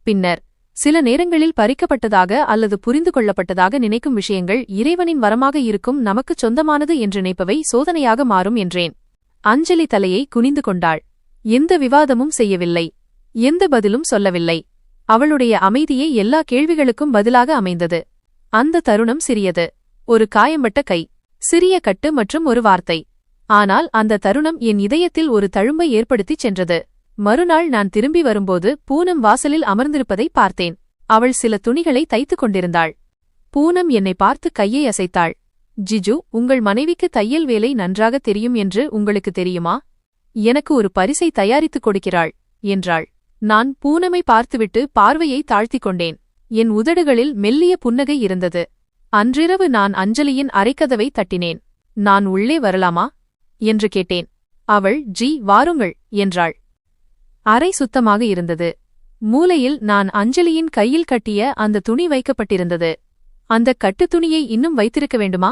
Speaker 1: பின்னர், சில நேரங்களில் பறிக்கப்பட்டதாக அல்லது புரிந்து கொள்ளப்பட்டதாக நினைக்கும் விஷயங்கள் இறைவனின் வரமாக இருக்கும், நமக்குச் சொந்தமானது என்று நினைப்பவை சோதனையாக மாறும் என்றேன். அஞ்சலி தலையை குனிந்து கொண்டாள். எந்த விவாதமும் செய்யவில்லை. எந்த பதிலும் சொல்லவில்லை. அவளுடைய அமைதியே எல்லா கேள்விகளுக்கும் பதிலாக அமைந்தது. அந்த தருணம் சிறியது. ஒரு காயம்பட்ட கை, சிறிய கட்டு மற்றும் ஒரு வார்த்தை. ஆனால் அந்த தருணம் என் இதயத்தில் ஒரு தழும்பை ஏற்படுத்திச் சென்றது. மறுநாள் நான் திரும்பி வரும்போது பூனம் வாசலில் அமர்ந்திருப்பதை பார்த்தேன். அவள் சில துணிகளை தைத்துக் கொண்டிருந்தாள். பூனம் என்னை பார்த்து கையை அசைத்தாள். ஜிஜு, உங்கள் மனைவிக்கு தையல் வேலை நன்றாக தெரியும் என்று உங்களுக்கு தெரியுமா? எனக்கு ஒரு பரிசை தயாரித்துக் கொடுக்கிறாள் என்றாள். நான் பூனமை பார்த்துவிட்டு பார்வையை தாழ்த்திக் கொண்டேன். என் உதடுகளில் மெல்லிய புன்னகை இருந்தது. அன்றிரவு நான் அஞ்சலியின் அறைக்கதவை தட்டினேன். நான் உள்ளே வரலாமா என்று கேட்டேன். அவள், ஜி, வாருங்கள் என்றாள். அறை சுத்தமாக இருந்தது. மூலையில் நான் அஞ்சலியின் கையில் கட்டிய அந்த துணி வைக்கப்பட்டிருந்தது. அந்த கட்டுத் துணியை இன்னும் வைத்திருக்க வேண்டுமா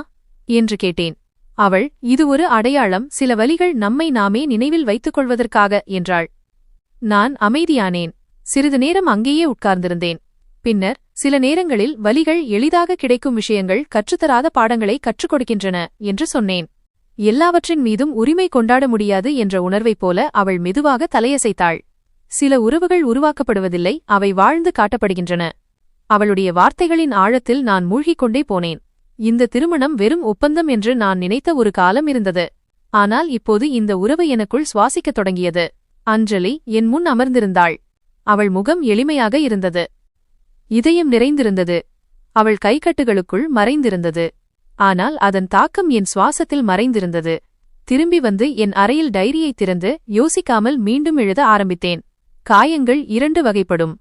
Speaker 1: என்று கேட்டேன். அவள், இது ஒரு அடையாளம், சில வலிகள் நம்மை நாமே நினைவில் வைத்துக் கொள்வதற்காக என்றாள். நான் அமைதியானேன். சிறிது நேரம் அங்கேயே உட்கார்ந்திருந்தேன். பின்னர், சில நேரங்களில் வலிகள் எளிதாக கிடைக்கும் விஷயங்கள் கற்றுத்தராத பாடங்களை கற்றுக் கொடுக்கின்றன என்று சொன்னேன். எல்லாவற்றின் மீதும் உரிமை கொண்டாட முடியாது என்ற உணர்வைப் போல அவள் மெதுவாக தலையசைத்தாள். சில உறவுகள் உருவாக்கப்படுவதில்லை, அவை வாழ்ந்து காட்டப்படுகின்றன. அவளுடைய வார்த்தைகளின் ஆழத்தில் நான் மூழ்கிக் கொண்டே போனேன். இந்த திருமணம் வெறும் ஒப்பந்தம் என்று நான் நினைத்த ஒரு காலம் இருந்தது. ஆனால் இப்போது இந்த உறவு எனக்குள் சுவாசிக்கத் தொடங்கியது. அஞ்சலி என் முன் அமர்ந்திருந்தாள். அவள் முகம் எளிமையாக இருந்தது. இதயம் நிறைந்திருந்தது. அவள் கைக்கட்டுகளுக்குள் மறைந்திருந்தது. ஆனால் அதன் தாக்கம் என் சுவாசத்தில் மறைந்திருந்தது. திரும்பி வந்து என் அறையில் டைரியை திறந்து யோசிக்காமல் மீண்டும் எழுத ஆரம்பித்தேன். காயங்கள் 2 வகைப்படும்.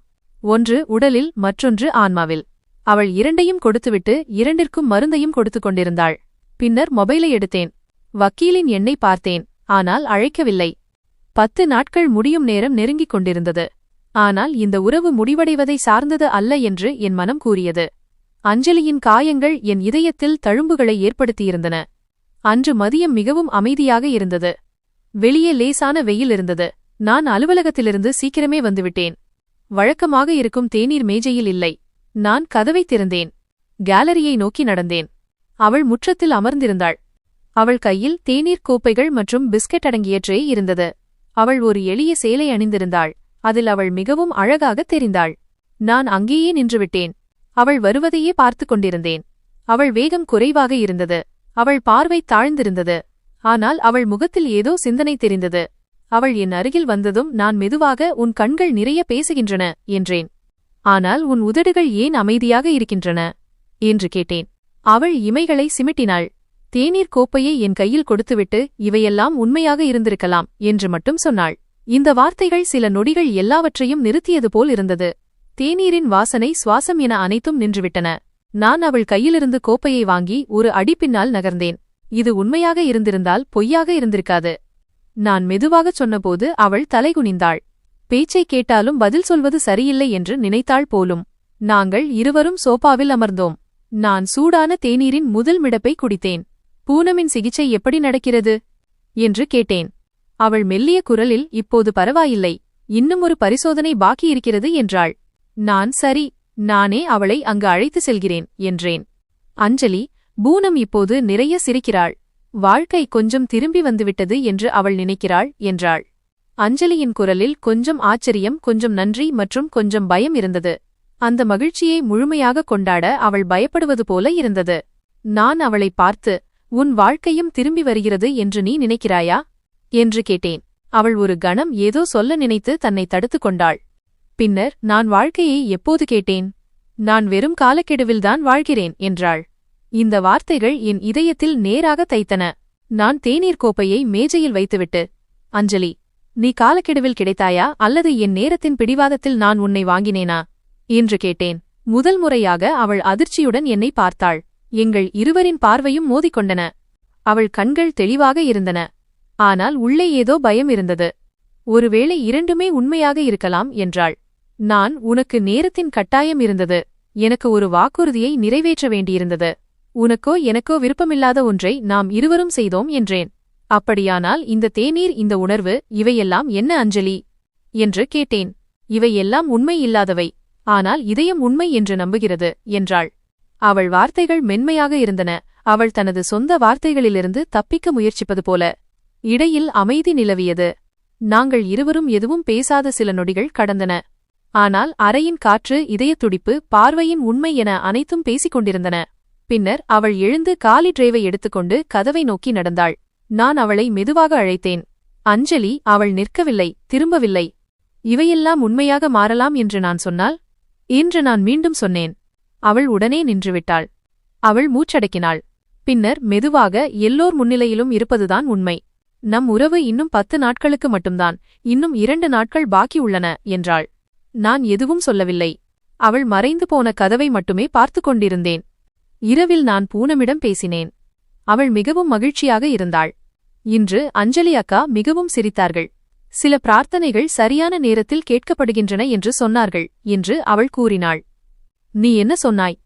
Speaker 1: ஒன்று உடலில், மற்றொன்று ஆன்மாவில். அவள் 2ஐயும் கொடுத்துவிட்டு 2ற்கும் மருந்தையும் கொடுத்துக் கொண்டிருந்தாள். பின்னர் மொபைலை எடுத்தேன். வக்கீலின் எண்ணை பார்த்தேன். ஆனால் அழைக்கவில்லை. 10 நாட்கள் முடியும் நேரம் நெருங்கிக் கொண்டிருந்தது. ஆனால் இந்த உறவு முடிவடைவதை சார்ந்தது அல்ல என்று என் மனம் கூறியது. அஞ்சலியின் காயங்கள் என் இதயத்தில் தழும்புகளை ஏற்படுத்தியிருந்தன. அன்று மதியம் மிகவும் அமைதியாக இருந்தது. வெளியே லேசான வெயில் இருந்தது. நான் அலுவலகத்திலிருந்து சீக்கிரமே வந்துவிட்டேன். வழக்கமாக இருக்கும் தேநீர் மேஜையில் இல்லை. நான் கதவை திறந்தேன். கேலரியை நோக்கி நடந்தேன். அவள் முற்றத்தில் அமர்ந்திருந்தாள். அவள் கையில் தேநீர் கோப்பைகள் மற்றும் பிஸ்கட் அடங்கிய ட்ரே இருந்தது. அவள் ஒரு எளிய சேலை அணிந்திருந்தாள். அதில் அவள் மிகவும் அழகாக தெரிந்தாள். நான் அங்கேயே நின்றுவிட்டேன். அவள் வருவதையே பார்த்து கொண்டிருந்தேன். அவள் வேகம் குறைவாக இருந்தது. அவள் பார்வை தாழ்ந்திருந்தது. ஆனால் அவள் முகத்தில் ஏதோ சிந்தனை தெரிந்தது. அவள் என் அருகில் வந்ததும் நான் மெதுவாக, உன் கண்கள் நிறைய பேசுகின்றன என்றேன். ஆனால் உன் உதடுகள் ஏன் அமைதியாக இருக்கின்றன என்று கேட்டேன். அவள் இமைகளை சிமிட்டினாள். தேநீர் கோப்பையை என் கையில் கொடுத்துவிட்டு இவையெல்லாம் உண்மையாக இருந்திருக்கலாம் என்று மட்டும் சொன்னாள். இந்த வார்த்தைகள் சில நொடிகள் எல்லாவற்றையும் நிறுத்தியது போல் இருந்தது. தேநீரின் வாசனை, சுவாசம் என அனைத்தும் நின்றுவிட்டன. நான் அவள் கையிலிருந்து கோப்பையை வாங்கி ஒரு அடி பின்னால் நகர்ந்தேன். இது உண்மையாக இருந்திருந்தால் பொய்யாக இருந்திருக்காது. நான் மெதுவாகச் சொன்னபோது அவள் தலைகுனிந்தாள். பேச்சை கேட்டாலும் பதில் சொல்வது சரியில்லை என்று நினைத்தாள் போலும். நாங்கள் இருவரும் சோபாவில் அமர்ந்தோம். நான் சூடான தேநீரின் முதல் மிடப்பை குடித்தேன். பூனமின் சிகிச்சை எப்படி நடக்கிறது என்று கேட்டேன். அவள் மெல்லிய குரலில், இப்போது பரவாயில்லை, இன்னும் ஒரு பரிசோதனை பாக்கியிருக்கிறது என்றாள். நான் சரி, நானே அவளை அங்கு அழைத்து செல்கிறேன் என்றேன். அஞ்சலி, பூனம் இப்போது நிறைய சிரிக்கிறாள். வாழ்க்கை கொஞ்சம் திரும்பி வந்துவிட்டது என்று அவள் நினைக்கிறாள் என்றாள். அஞ்சலியின் குரலில் கொஞ்சம் ஆச்சரியம், கொஞ்சம் நன்றி மற்றும் கொஞ்சம் பயம் இருந்தது. அந்த மகிழ்ச்சியை முழுமையாக கொண்டாட அவள் பயப்படுவது போல இருந்தது. நான் அவளை பார்த்து, உன் வாழ்க்கையும் திரும்பி வருகிறது என்று நீ நினைக்கிறாயா என்று கேட்டேன். அவள் ஒரு கணம் ஏதோ சொல்ல நினைத்து தன்னை தடுத்துக் கொண்டாள். பின்னர், நான் வாழ்க்கையை எப்போது கேட்டேன்? நான் வெறும் காலக்கெடுவில்தான் வாழ்கிறேன் என்றாள். இந்த வார்த்தைகள் என் இதயத்தில் நேராக தைத்தன. நான் தேநீர் கோப்பையை மேஜையில் வைத்துவிட்டு, அஞ்சலி, நீ காலக்கெடுவில் கிடைத்தாயா அல்லது என் நேரத்தின் பிடிவாதத்தில் நான் உன்னை வாங்கினேனா என்று கேட்டேன். முதல் முறையாக அவள் அதிர்ச்சியுடன் என்னை பார்த்தாள். எங்கள் இருவரின் பார்வையும் மோதிக்கொண்டன. அவள் கண்கள் தெளிவாக இருந்தன. ஆனால் உள்ளே ஏதோ பயம் இருந்தது. ஒருவேளை இரண்டுமே உண்மையாக இருக்கலாம் என்றாள். நான், உனக்கு நேரத்தின் கட்டாயம் இருந்தது. எனக்கு ஒரு வாக்குறுதியை நிறைவேற்ற வேண்டியிருந்தது. உனக்கோ எனக்கோ விருப்பமில்லாத ஒன்றை நாம் இருவரும் செய்தோம் என்றேன். அப்படியானால் இந்த தேநீர், இந்த உணர்வு, இவையெல்லாம் என்ன அஞ்சலி என்று கேட்டேன். இவையெல்லாம் உண்மை இல்லாதவை, ஆனால் இதயம் உண்மை என்று நம்புகிறது என்றாள். அவள் வார்த்தைகள் மென்மையாக இருந்தன. அவள் தனது சொந்த வார்த்தைகளிலிருந்து தப்பிக்க முயற்சிப்பது போல. இடையில் அமைதி நிலவியது. நாங்கள் இருவரும் எதுவும் பேசாத சில நொடிகள் கடந்தன. ஆனால் அறையின் காற்று, இதயத்துடிப்பு, பார்வையின் உண்மை என அனைத்தும் பேசிக் கொண்டிருந்தன. பின்னர் அவள் எழுந்து காலி டிரைவை எடுத்துக்கொண்டு கதவை நோக்கி நடந்தாள். நான் அவளை மெதுவாக அழைத்தேன். அஞ்சலி. அவள் நிற்கவில்லை, திரும்பவில்லை. இவையெல்லாம் உண்மையாக மாறலாம் என்று நான் சொன்னால் என்று நான் மீண்டும் சொன்னேன். அவள் உடனே நின்றுவிட்டாள். அவள் மூச்சடக்கினாள். பின்னர் மெதுவாக, எல்லோர் முன்னிலையிலும் இருப்பதுதான் உண்மை. நம் உறவு இன்னும் 10 நாட்களுக்கு மட்டும்தான், இன்னும் 2 நாட்கள் பாக்கி உள்ளன என்றாள். நான் எதுவும் சொல்லவில்லை. அவள் மறைந்து போன கதவை மட்டுமே பார்த்துக் கொண்டிருந்தேன். இரவில் நான் பூனமிடம் பேசினேன். அவள் மிகவும் மகிழ்ச்சியாக இருந்தாள். இன்று அஞ்சலி அக்கா மிகவும் சிரித்தார்கள். சில பிரார்த்தனைகள் சரியான நேரத்தில் கேட்கப்படுகின்றன என்று சொன்னார்கள் என்று அவள் கூறினாள். நீ என்ன சொன்னாய்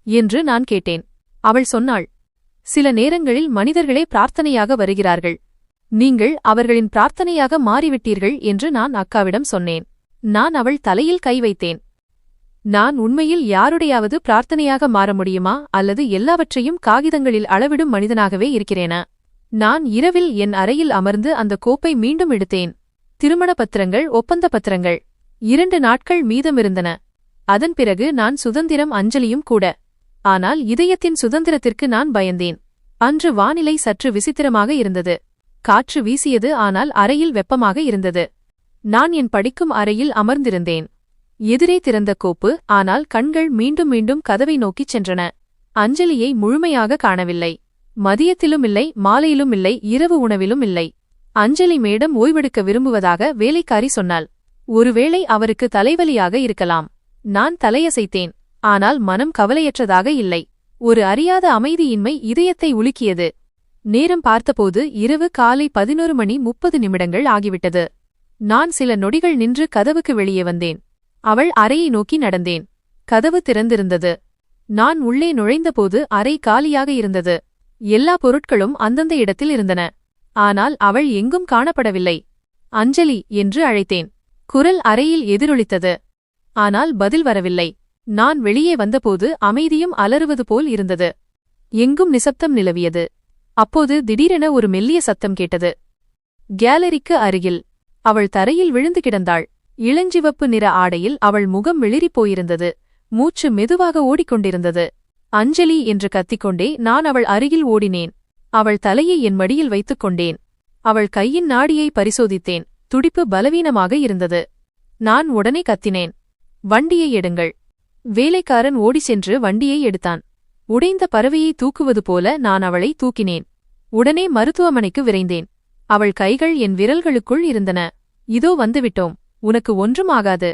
Speaker 1: என்று நான் கேட்டேன். அவள் சொன்னாள், சில நேரங்களில் மனிதர்களே பிரார்த்தனையாக வருகிறார்கள். நீங்கள் அவர்களின் பிரார்த்தனையாக மாறிவிட்டீர்கள் என்று நான் அக்காவிடம் சொன்னேன். நான் அவள் தலையில் கை வைத்தேன். நான் உண்மையில் யாருடையாவது பிரார்த்தனையாக மாற முடியுமா அல்லது எல்லாவற்றையும் காகிதங்களில் அளவிடும் மனிதனாகவே இருக்கிறேனா? நான் இரவில் என் அறையில் அமர்ந்து அந்த கோப்பை மீண்டும் எடுத்தேன். திருமண பத்திரங்கள், ஒப்பந்த பத்திரங்கள். 2 நாட்கள் மீதமிருந்தன. அதன் பிறகு நான் சுதந்திரம், அஞ்சலியும் கூட. ஆனால் இதயத்தின் சுதந்திரத்திற்கு நான் பயந்தேன். அன்று வானிலை சற்று விசித்திரமாக இருந்தது. காற்று வீசியது, ஆனால் அறையில் வெப்பமாக இருந்தது. நான் என் படிக்கும் அறையில் அமர்ந்திருந்தேன். எதிரே திறந்த கோப்பு, ஆனால் கண்கள் மீண்டும் மீண்டும் கதவை நோக்கிச் சென்றன. அஞ்சலியை முழுமையாக காணவில்லை. மதியத்திலும் இல்லை, மாலையிலும் இல்லை, இரவு உணவிலும் இல்லை. அஞ்சலி மேடம் ஓய்வெடுக்க விரும்புவதாக வேலைக்காரி சொன்னாள். ஒருவேளை அவருக்கு தலைவலியாக இருக்கலாம். நான் தலையசைத்தேன். ஆனால் மனம் கவலையற்றதாக இல்லை. ஒரு அறியாத அமைதியின்மை இதயத்தை உலுக்கியது. நேரம் பார்த்தபோது இரவு காலை 11:30 ஆகிவிட்டது. நான் சில நொடிகள் நின்று கதவுக்கு வெளியே வந்தேன். அவள் அறையை நோக்கி நடந்தேன். கதவு திறந்திருந்தது. நான் உள்ளே நுழைந்தபோது அறை காலியாக இருந்தது. எல்லா பொருட்களும் அந்தந்த இடத்தில் இருந்தன. ஆனால் அவள் எங்கும் காணப்படவில்லை. அஞ்சலி என்று அழைத்தேன். குரல் அறையில் எதிரொலித்தது. ஆனால் பதில் வரவில்லை. நான் வெளியே வந்தபோது அமைதியும் அலறுவது போல் இருந்தது. எங்கும் நிசப்தம் நிலவியது. அப்போது திடீரென ஒரு மெல்லிய சத்தம் கேட்டது. கேலரிக்கு அருகில். அவள் தரையில் விழுந்து கிடந்தாள். இளஞ்சிவப்பு நிற ஆடையில் அவள் முகம் வெளிறிப் போயிருந்தது. மூச்சு மெதுவாக ஓடிக்கொண்டிருந்தது. அஞ்சலி என்று கத்திக்கொண்டே நான் அவள் அருகில் ஓடினேன். அவள் தலையை என் மடியில் வைத்துக் கொண்டேன். அவள் கையின் நாடியை பரிசோதித்தேன். துடிப்பு பலவீனமாக இருந்தது. நான் உடனே கத்தினேன், வண்டியை எடுங்கள். வேலைக்காரன் ஓடி சென்று வண்டியை எடுத்தான். உடைந்த பறவையை தூக்குவது போல நான் அவளை தூக்கினேன். உடனே மருத்துவமனைக்கு விரைந்தேன். அவள் கைகள் என் விரல்களுக்குள் இருந்தன. இதோ வந்துவிட்டோம், உனக்கு ஒன்றும் ஆகாது,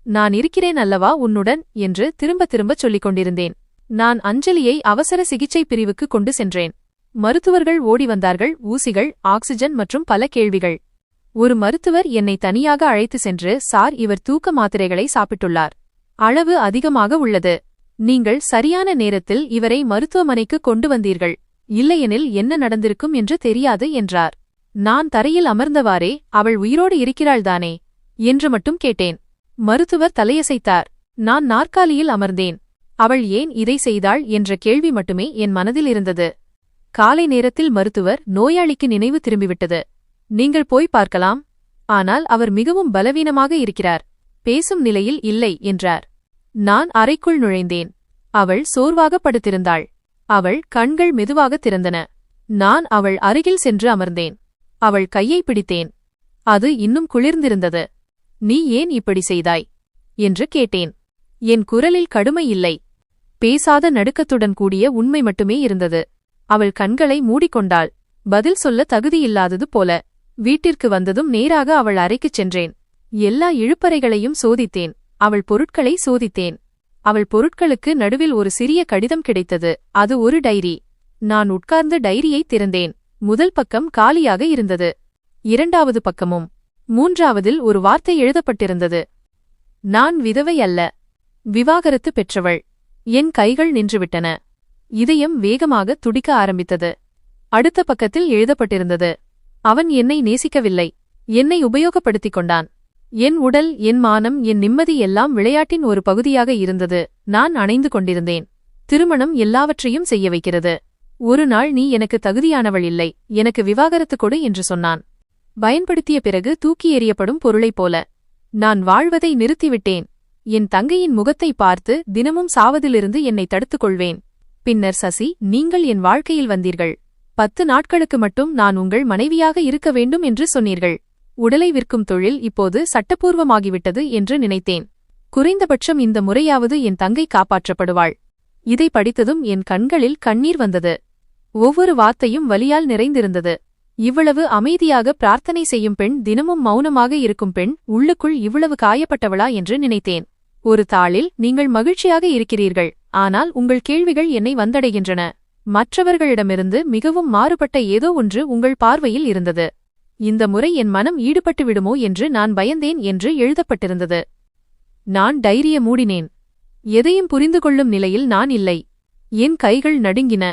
Speaker 1: நான் இருக்கிறேன் அல்லவா உன்னுடன் என்று திரும்ப திரும்பச் சொல்லிக் கொண்டிருந்தேன். நான் அஞ்சலியை அவசர சிகிச்சை பிரிவுக்கு கொண்டு சென்றேன். மருத்துவர்கள் ஓடி வந்தார்கள். ஊசிகள், ஆக்சிஜன் மற்றும் பல கேள்விகள். ஒரு மருத்துவர் என்னை தனியாக அழைத்து சென்று, சார், இவர் தூக்க மாத்திரைகளை சாப்பிட்டுள்ளார், அளவு அதிகமாக உள்ளது, நீங்கள் சரியான நேரத்தில் இவரை மருத்துவமனைக்கு கொண்டு வந்தீர்கள், இல்லையெனில் என்ன நடந்திருக்கும் என்று தெரியாது என்றார். நான் தரையில் அமர்ந்தவாறே, அவள் உயிரோடு இருக்கிறாள்தானே என்று மட்டும் கேட்டேன். மருத்துவர் தலையசைத்தார். நான் நாற்காலியில் அமர்ந்தேன். அவள் ஏன் இதை செய்தாள் என்ற கேள்வி மட்டுமே என் மனதில் இருந்தது. காலை நேரத்தில் மருத்துவர், நோயாளிக்கு நினைவு திரும்பிவிட்டது, நீங்கள் போய் பார்க்கலாம், ஆனால் அவர் மிகவும் பலவீனமாக இருக்கிறார், பேசும் நிலையில் இல்லை என்றார். நான் அறைக்குள் நுழைந்தேன். அவள் சோர்வாக படுத்திருந்தாள். அவள் கண்கள் மெதுவாக திறந்தன. நான் அவள் அருகில் சென்று அமர்ந்தேன். அவள் கையை பிடித்தேன். அது இன்னும் குளிர்ந்திருந்தது. நீ ஏன் இப்படி செய்தாய் என்று கேட்டேன். என் குரலில் கடுமை இல்லை, பேசாத நடுக்கத்துடன் கூடிய உண்மை மட்டுமே இருந்தது. அவள் கண்களை மூடிக்கொண்டாள். பதில் சொல்ல தகுதியில்லாதது போல. வீட்டிற்கு வந்ததும் நேராக அவள் அறைக்குச் சென்றேன். எல்லா இழுப்பறைகளையும் சோதித்தேன். அவள் பொருட்களை சோதித்தேன். அவள் பொருட்களுக்கு நடுவில் ஒரு சிறிய கடிதம் கிடைத்தது. அது ஒரு டைரி. நான் உட்கார்ந்து டைரியை திறந்தேன். முதல் பக்கம் காலியாக இருந்தது. இரண்டாவது பக்கமும். மூன்றாவதில் ஒரு வார்த்தை எழுதப்பட்டிருந்தது. நான் விதவை அல்ல, விவாகரத்து பெற்றவள். என் கைகள் நின்றுவிட்டன. இதயம் வேகமாக துடிக்க ஆரம்பித்தது. அடுத்த பக்கத்தில் எழுதப்பட்டிருந்தது, அவன் என்னை நேசிக்கவில்லை, என்னை உபயோகப்படுத்திக் கொண்டான். என் உடல், என் மானம், என் நிம்மதி எல்லாம் விளையாட்டின் ஒரு பகுதியாக இருந்தது. நான் அணைந்து கொண்டிருந்தேன். திருமணம் எல்லாவற்றையும் செய்ய வைக்கிறது. ஒரு நாள் நீ எனக்கு தகுதியானவள் இல்லை, எனக்கு விவாகரத்து கொடு என்று சொன்னான். பயன்படுத்திய பிறகு தூக்கி எறியப்படும் பொருளைப் போல. நான் வாழ்வதை நிறுத்திவிட்டேன். என் தங்கையின் முகத்தை பார்த்து தினமும் சாவதிலிருந்து என்னை தடுத்துக் கொள்வேன். பின்னர் சசி, நீங்கள் என் வாழ்க்கையில் வந்தீர்கள். 10 நாட்களுக்கு மட்டும் நான் உங்கள் மனைவியாக இருக்க வேண்டும் என்று சொன்னீர்கள். உடலை விற்கும் தொழில் இப்போது சட்டப்பூர்வமாகிவிட்டது என்று நினைத்தேன். குறைந்தபட்சம் இந்த முறையாவது என் தங்கை காப்பாற்றப்படுவாள். இதை படித்ததும் என் கண்களில் கண்ணீர் வந்தது. ஒவ்வொரு வார்த்தையும் வலியால் நிறைந்திருந்தது. இவ்வளவு அமைதியாக பிரார்த்தனை செய்யும் பெண், தினமும் மௌனமாக இருக்கும் பெண், உள்ளுக்குள் இவ்வளவு காயப்பட்டவளா என்று நினைத்தேன். ஒரு தாளில், நீங்கள் மகிழ்ச்சியாக இருக்கிறீர்கள், ஆனால் உங்கள் கேள்விகள் என்னை வந்தடைகின்றன. மற்றவர்களிடமிருந்து மிகவும் மாறுபட்ட ஏதோ ஒன்று உங்கள் பார்வையில் இருந்தது. இந்த முறை என் மனம் ஈடுபட்டு விடுமோ என்று நான் பயந்தேன் என்று எழுதப்பட்டிருந்தது. நான் டைரிய மூடினேன். எதையும் புரிந்து கொள்ளும் நிலையில் நான் இல்லை. என் கைகள் நடுங்கின.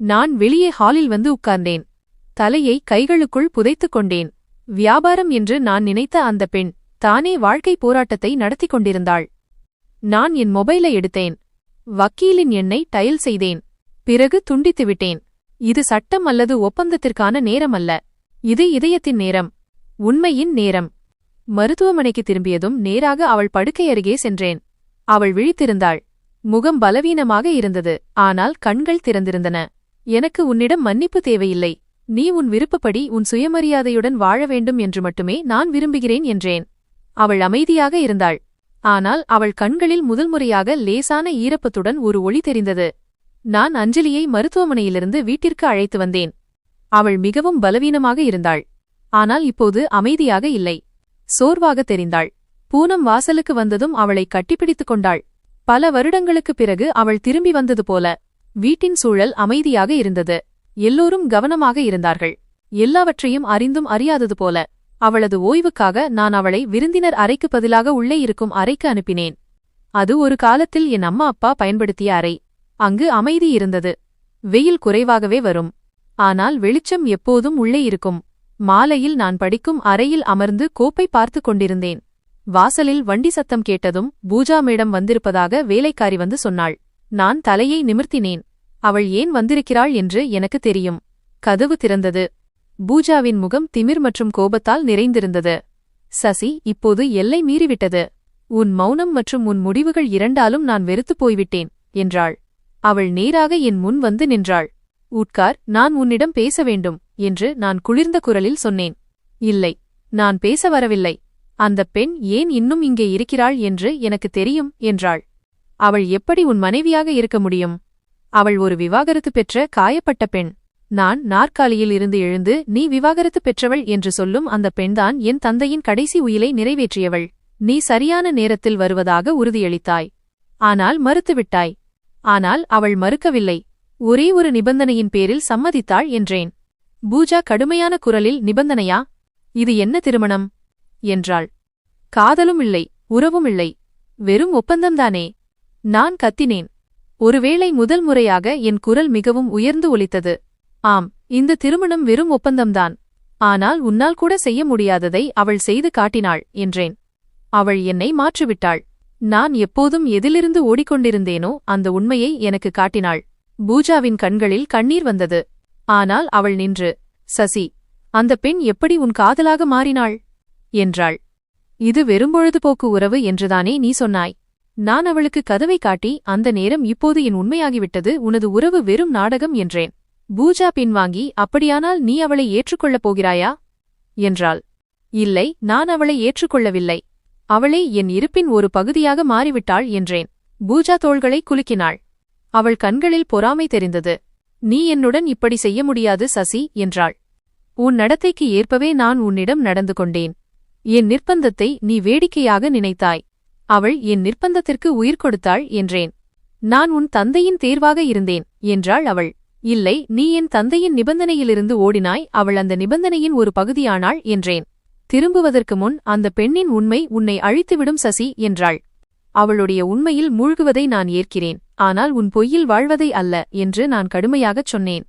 Speaker 1: நான் வெளியே ஹாலில் வந்து உட்கார்ந்தேன். தலையை கைகளுக்குள் புதைத்துக் கொண்டேன். வியாபாரம் என்று நான் நினைத்த அந்த பெண் தானே வாழ்க்கை போராட்டத்தை நடத்தி கொண்டிருந்தாள். நான் என் மொபைலை எடுத்தேன். வக்கீலின் எண்ணை டயல் செய்தேன். பிறகு துண்டித்துவிட்டேன். இது சட்டம் அல்லது ஒப்பந்தத்திற்கான நேரம் அல்ல, இது இதயத்தின் நேரம், உண்மையின் நேரம். மருத்துவமனைக்கு திரும்பியதும் நேராக அவள் படுக்கை அருகே சென்றேன். அவள் விழித்திருந்தாள். முகம் பலவீனமாக இருந்தது, ஆனால் கண்கள் திறந்திருந்தன. எனக்கு உன்னிடம் மன்னிப்பு தேவையில்லை, நீ உன் விருப்பப்படி உன் சுயமரியாதையுடன் வாழ வேண்டும் என்று மட்டுமே நான் விரும்புகிறேன் என்றேன். அவள் அமைதியாக இருந்தாள். ஆனால் அவள் கண்களில் முதல்முறையாக லேசான ஈரப்பத்துடன் ஒரு ஒளி தெரிந்தது. நான் அஞ்சலியை மருத்துவமனையிலிருந்து வீட்டிற்கு அழைத்து வந்தேன். அவள் மிகவும் பலவீனமாக இருந்தாள். ஆனால் இப்போது அமைதியாக இல்லை. சோர்வாக தெரிந்தாள். பூனம் வாசலுக்கு வந்ததும் அவளை கட்டிப்பிடித்துக் கொண்டாள். பல வருடங்களுக்குப் பிறகு அவள் திரும்பி வந்தது போல. வீட்டின் சூழல் அமைதியாக இருந்தது. எல்லோரும் கவனமாக இருந்தார்கள். எல்லாவற்றையும் அறிந்தும் அறியாதது போல. அவளது ஓய்வுக்காக நான் அவளை விருந்தினர் அறைக்கு பதிலாக உள்ளே இருக்கும் அறைக்கு அனுப்பினேன். அது ஒரு காலத்தில் என் அம்மா அப்பா பயன்படுத்திய அறை. அங்கு அமைதி இருந்தது. வெயில் குறைவாகவே வரும். ஆனால் வெளிச்சம் எப்போதும் உள்ளே இருக்கும். மாலையில் நான் படிக்கும் அறையில் அமர்ந்து கோப்பை பார்த்து கொண்டிருந்தேன். வாசலில் வண்டி சத்தம் கேட்டதும் பூஜா மேடம் வந்திருப்பதாக வேலைக்காரி வந்து சொன்னாள். நான் தலையை நிமிர்த்தினேன். அவள் ஏன் வந்திருக்கிறாள் என்று எனக்கு தெரியும். கதவு திறந்தது. பூஜாவின் முகம் திமிர் மற்றும் கோபத்தால் நிறைந்திருந்தது. சசி, இப்போது எல்லை மீறிவிட்டது. உன் மௌனம் மற்றும் உன் முடிவுகள் இரண்டாலும் நான் வெறுத்துப் போய்விட்டேன் என்றாள். அவள் நேராக என் முன் வந்து நின்றாள். உட்கார், நான் உன்னிடம் பேச வேண்டும் என்று நான் குளிர்ந்த குரலில் சொன்னேன். இல்லை, நான் பேச வரவில்லை. அந்த பெண் ஏன் இன்னும் இங்கே இருக்கிறாள் என்று எனக்கு தெரியும் என்றாள். அவள் எப்படி உன் மனைவியாக இருக்க முடியும்? அவள் ஒரு விவாகரத்து பெற்ற காயப்பட்ட பெண். நான் நாற்காலியில் இருந்து எழுந்து நீ விவாகரத்து பெற்றவள் என்று சொல்லும் அந்த பெண்தான் என் தந்தையின் கடைசி உயிலை நிறைவேற்றியவள். நீ சரியான நேரத்தில் வருவதாக உறுதியளித்தாய். ஆனால் மறுத்துவிட்டாய். ஆனால் அவள் மறுக்கவில்லை. ஒரே ஒரு நிபந்தனையின் பேரில் சம்மதித்தாள் என்றேன். பூஜா கடுமையான குரலில், நிபந்தனையா? இது என்ன திருமணம் என்றாள். காதலும் இல்லை, உறவும் இல்லை, வெறும் ஒப்பந்தம்தானே. நான் கத்தினேன். ஒருவேளை முதல் முறையாக என் குரல் மிகவும் உயர்ந்து ஒலித்தது. ஆம், இந்த திருமணம் வெறும் ஒப்பந்தம்தான். ஆனால் உன்னால் கூட செய்ய முடியாததை அவள் செய்து காட்டினாள் என்றேன். அவள் என்னை மாற்றிவிட்டாள். நான் எப்போதும் எதிலிருந்து ஓடிக்கொண்டிருந்தேனோ அந்த உண்மையை எனக்கு காட்டினாள். பூஜாவின் கண்களில் கண்ணீர் வந்தது. ஆனால் அவள் நின்று, சசி, அந்த பெண் எப்படி உன் காதலாக மாறினாள் என்றாள். இது வெறும்பொழுதுபோக்கு உறவு என்றுதானே நீ சொன்னாய். நான் அவளுக்கு கதவை காட்டி, அந்த நேரம் இப்போது என் உண்மையாகிவிட்டது, உனது உறவு வெறும் நாடகம் என்றேன். பூஜா பின்வாங்கி, அப்படியானால் நீ அவளை ஏற்றுக்கொள்ளப் போகிறாயா என்றாள். இல்லை, நான் அவளை ஏற்றுக்கொள்ளவில்லை. அவளே என் இருப்பின் ஒரு பகுதியாக மாறிவிட்டாள் என்றேன். பூஜா தோள்களை குலுக்கினாள். அவள் கண்களில் பொறாமை தெரிந்தது. நீ என்னுடன் இப்படி செய்ய முடியாது சசி என்றாள். உன் நடத்தைக்கு ஏற்பவே நான் உன்னிடம் நடந்து கொண்டேன். என் நிர்பந்தத்தை நீ வேடிக்கையாக நினைத்தாய். அவள் என் நிர்பந்தத்திற்கு உயிர் கொடுத்தாள் என்றேன். நான் உன் தந்தையின் தேர்வாக இருந்தேன் என்றாள் அவள். இல்லை, நீ என் தந்தையின் நிபந்தனையிலிருந்து ஓடினாய், அவள் அந்த நிபந்தனையின் ஒரு பகுதியானாள் என்றேன். திரும்புவதற்கு முன் அந்த பெண்ணின் உண்மை உன்னை அழித்துவிடும் சசி என்றாள். அவளுடைய உண்மையில் மூழ்குவதை நான் ஏற்கிறேன், ஆனால் உன் பொய்யில் வாழ்வதை அல்ல என்று நான் கடுமையாகச் சொன்னேன்.